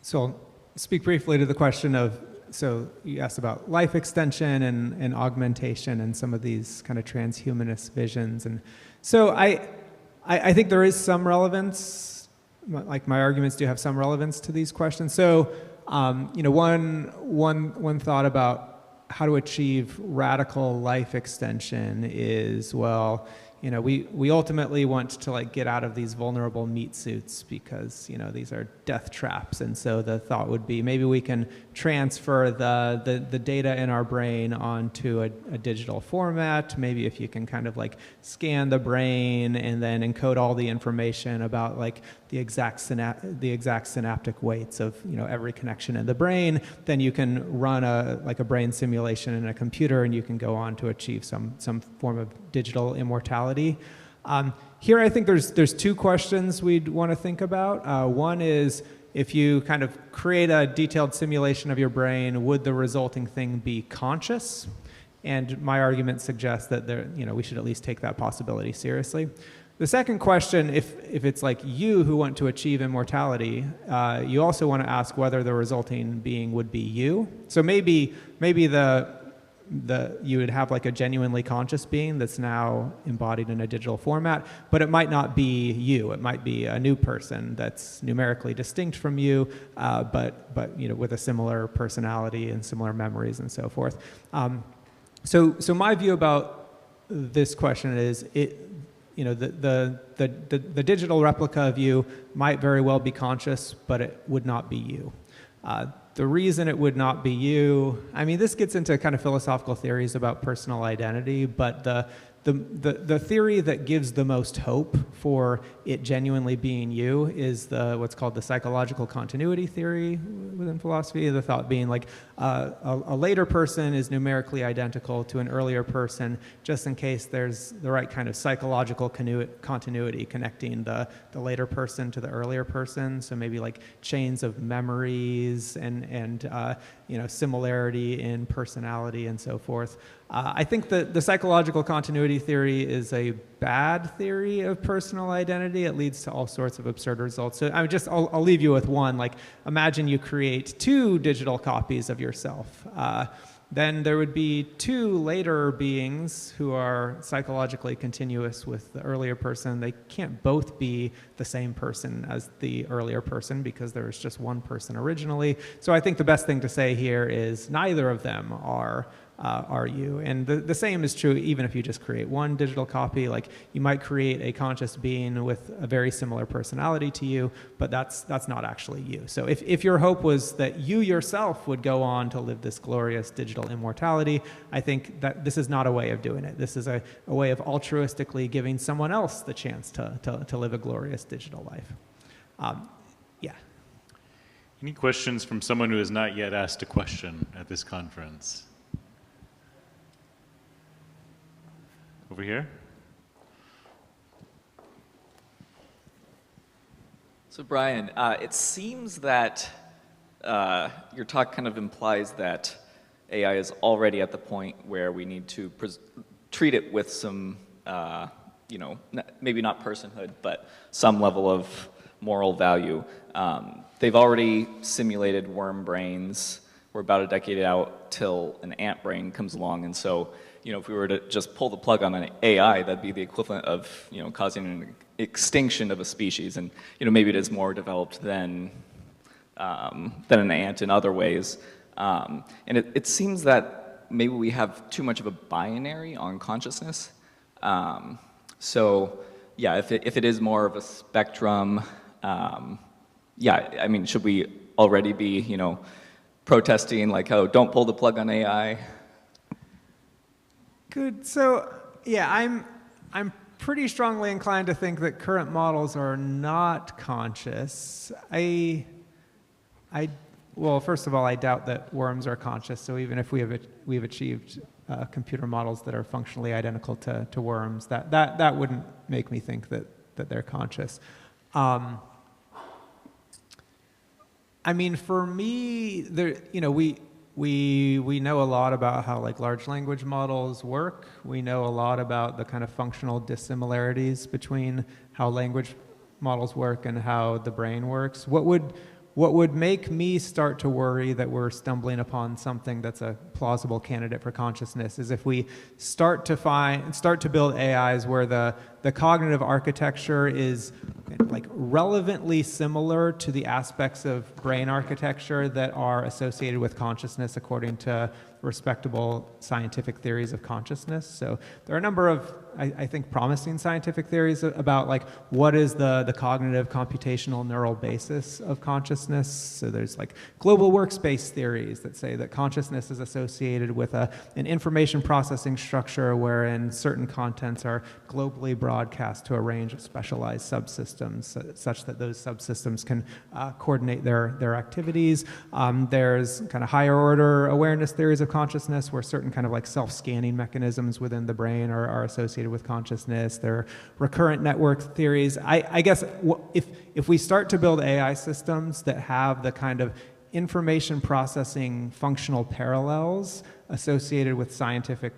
So I'll speak briefly to the question of, so you asked about life extension and augmentation and some of these kind of transhumanist visions. And so I think there is some relevance, like my arguments do have some relevance to these questions. So, one thought about how to achieve radical life extension is, well, we ultimately want to like get out of these vulnerable meat suits because, these are death traps. And so the thought would be maybe we can transfer the data in our brain onto a digital format. Maybe if you can kind of like scan the brain and then encode all the information about like the exact synaptic weights of, every connection in the brain, then you can run a brain simulation in a computer and you can go on to achieve some form of digital immortality. Here I think there's two questions we'd want to think about. One is, if you kind of create a detailed simulation of your brain, would the resulting thing be conscious? And my argument suggests that we should at least take that possibility seriously. The second question, if it's like you who want to achieve immortality, you also want to ask whether the resulting being would be you. So maybe you would have like a genuinely conscious being that's now embodied in a digital format, but it might not be you. It might be a new person that's numerically distinct from you, but with a similar personality and similar memories and so forth. So my view about this question is the digital replica of you might very well be conscious, but it would not be you. The reason it would not be you, this gets into kind of philosophical theories about personal identity, but the theory that gives the most hope for it genuinely being you is what's called the psychological continuity theory within philosophy. The thought being like a later person is numerically identical to an earlier person, just in case there's the right kind of psychological continuity connecting the later person to the earlier person. So maybe like chains of memories and similarity in personality and so forth. I think that the psychological continuity theory is a bad theory of personal identity. It leads to all sorts of absurd results. So I'll leave you with one. Like, imagine you create two digital copies of yourself. Then there would be two later beings who are psychologically continuous with the earlier person. They can't both be the same person as the earlier person because there was just one person originally. So I think the best thing to say here is neither of them are you. And the same is true even if you just create one digital copy. Like, you might create a conscious being with a very similar personality to you, but that's not actually you. So if your hope was that you yourself would go on to live this glorious digital immortality, I think that this is not a way of doing it. This is a way of altruistically giving someone else the chance to live a glorious digital life. Yeah. Any questions from someone who has not yet asked a question at this conference? Over here. So Brian, it seems that your talk kind of implies that AI is already at the point where we need to treat it with some you know, maybe not personhood, but some level of moral value. They've already simulated worm brains. We're about a decade out till an ant brain comes along, and so, you know, if we were to just pull the plug on an AI, that'd be the equivalent of, you know, causing an extinction of a species. And, you know, maybe it is more developed than an ant in other ways. And it seems that maybe we have too much of a binary on consciousness. So, yeah, if it is more of a spectrum, yeah, I mean, should we already be, you know, protesting like, oh, don't pull the plug on AI? Good. So, yeah, I'm pretty strongly inclined to think that current models are not conscious. Well, first of all, I doubt that worms are conscious. So even if we've achieved computer models that are functionally identical to worms, that wouldn't make me think that they're conscious. I mean, for me, you know, we know a lot about how like large language models work. We know a lot about the kind of functional dissimilarities between how language models work and how the brain works. What would make me start to worry that we're stumbling upon something that's a plausible candidate for consciousness is if we start to build AIs where the cognitive architecture is like relevantly similar to the aspects of brain architecture that are associated with consciousness according to respectable scientific theories of consciousness. So there are a number of, I think, promising scientific theories about like what is the cognitive computational neural basis of consciousness. So there's like global workspace theories that say that consciousness is associated with an information processing structure wherein certain contents are globally broadcast to a range of specialized subsystems such that those subsystems can coordinate their activities. There's kind of higher order awareness theories of consciousness where certain kind of like self-scanning mechanisms within the brain are associated with consciousness. There are recurrent network theories. I guess if we start to build AI systems that have the kind of information processing functional parallels associated with scientific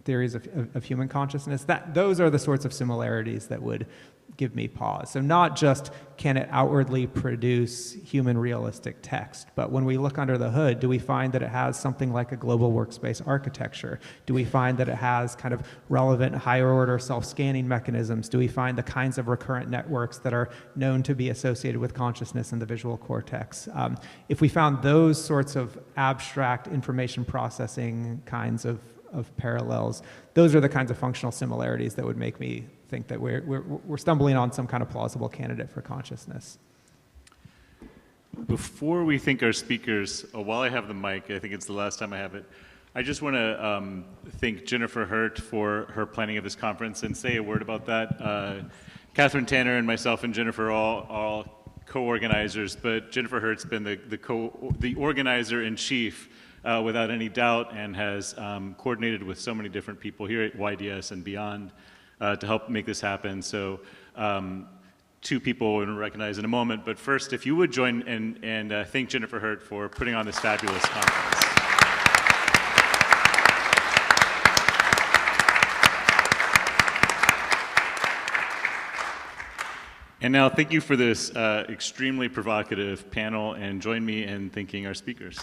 theories of human consciousness, those are the sorts of similarities that would give me pause. So not just can it outwardly produce human realistic text, but when we look under the hood, do we find that it has something like a global workspace architecture? Do we find that it has kind of relevant higher order self-scanning mechanisms? Do we find the kinds of recurrent networks that are known to be associated with consciousness in the visual cortex? If we found those sorts of abstract information processing kinds of parallels, those are the kinds of functional similarities that would make me think that we're stumbling on some kind of plausible candidate for consciousness. Before we thank our speakers, while I have the mic, I think it's the last time I have it, I just want to thank Jennifer Hurt for her planning of this conference and say a word about that. Catherine Tanner and myself and Jennifer are all co-organizers, but Jennifer Hurt's been the organizer-in-chief without any doubt, and has coordinated with so many different people here at YDS and beyond to help make this happen. So two people we'll recognize in a moment, but first, if you would join and thank Jennifer Hurt for putting on this fabulous conference. And now, thank you for this extremely provocative panel, and join me in thanking our speakers.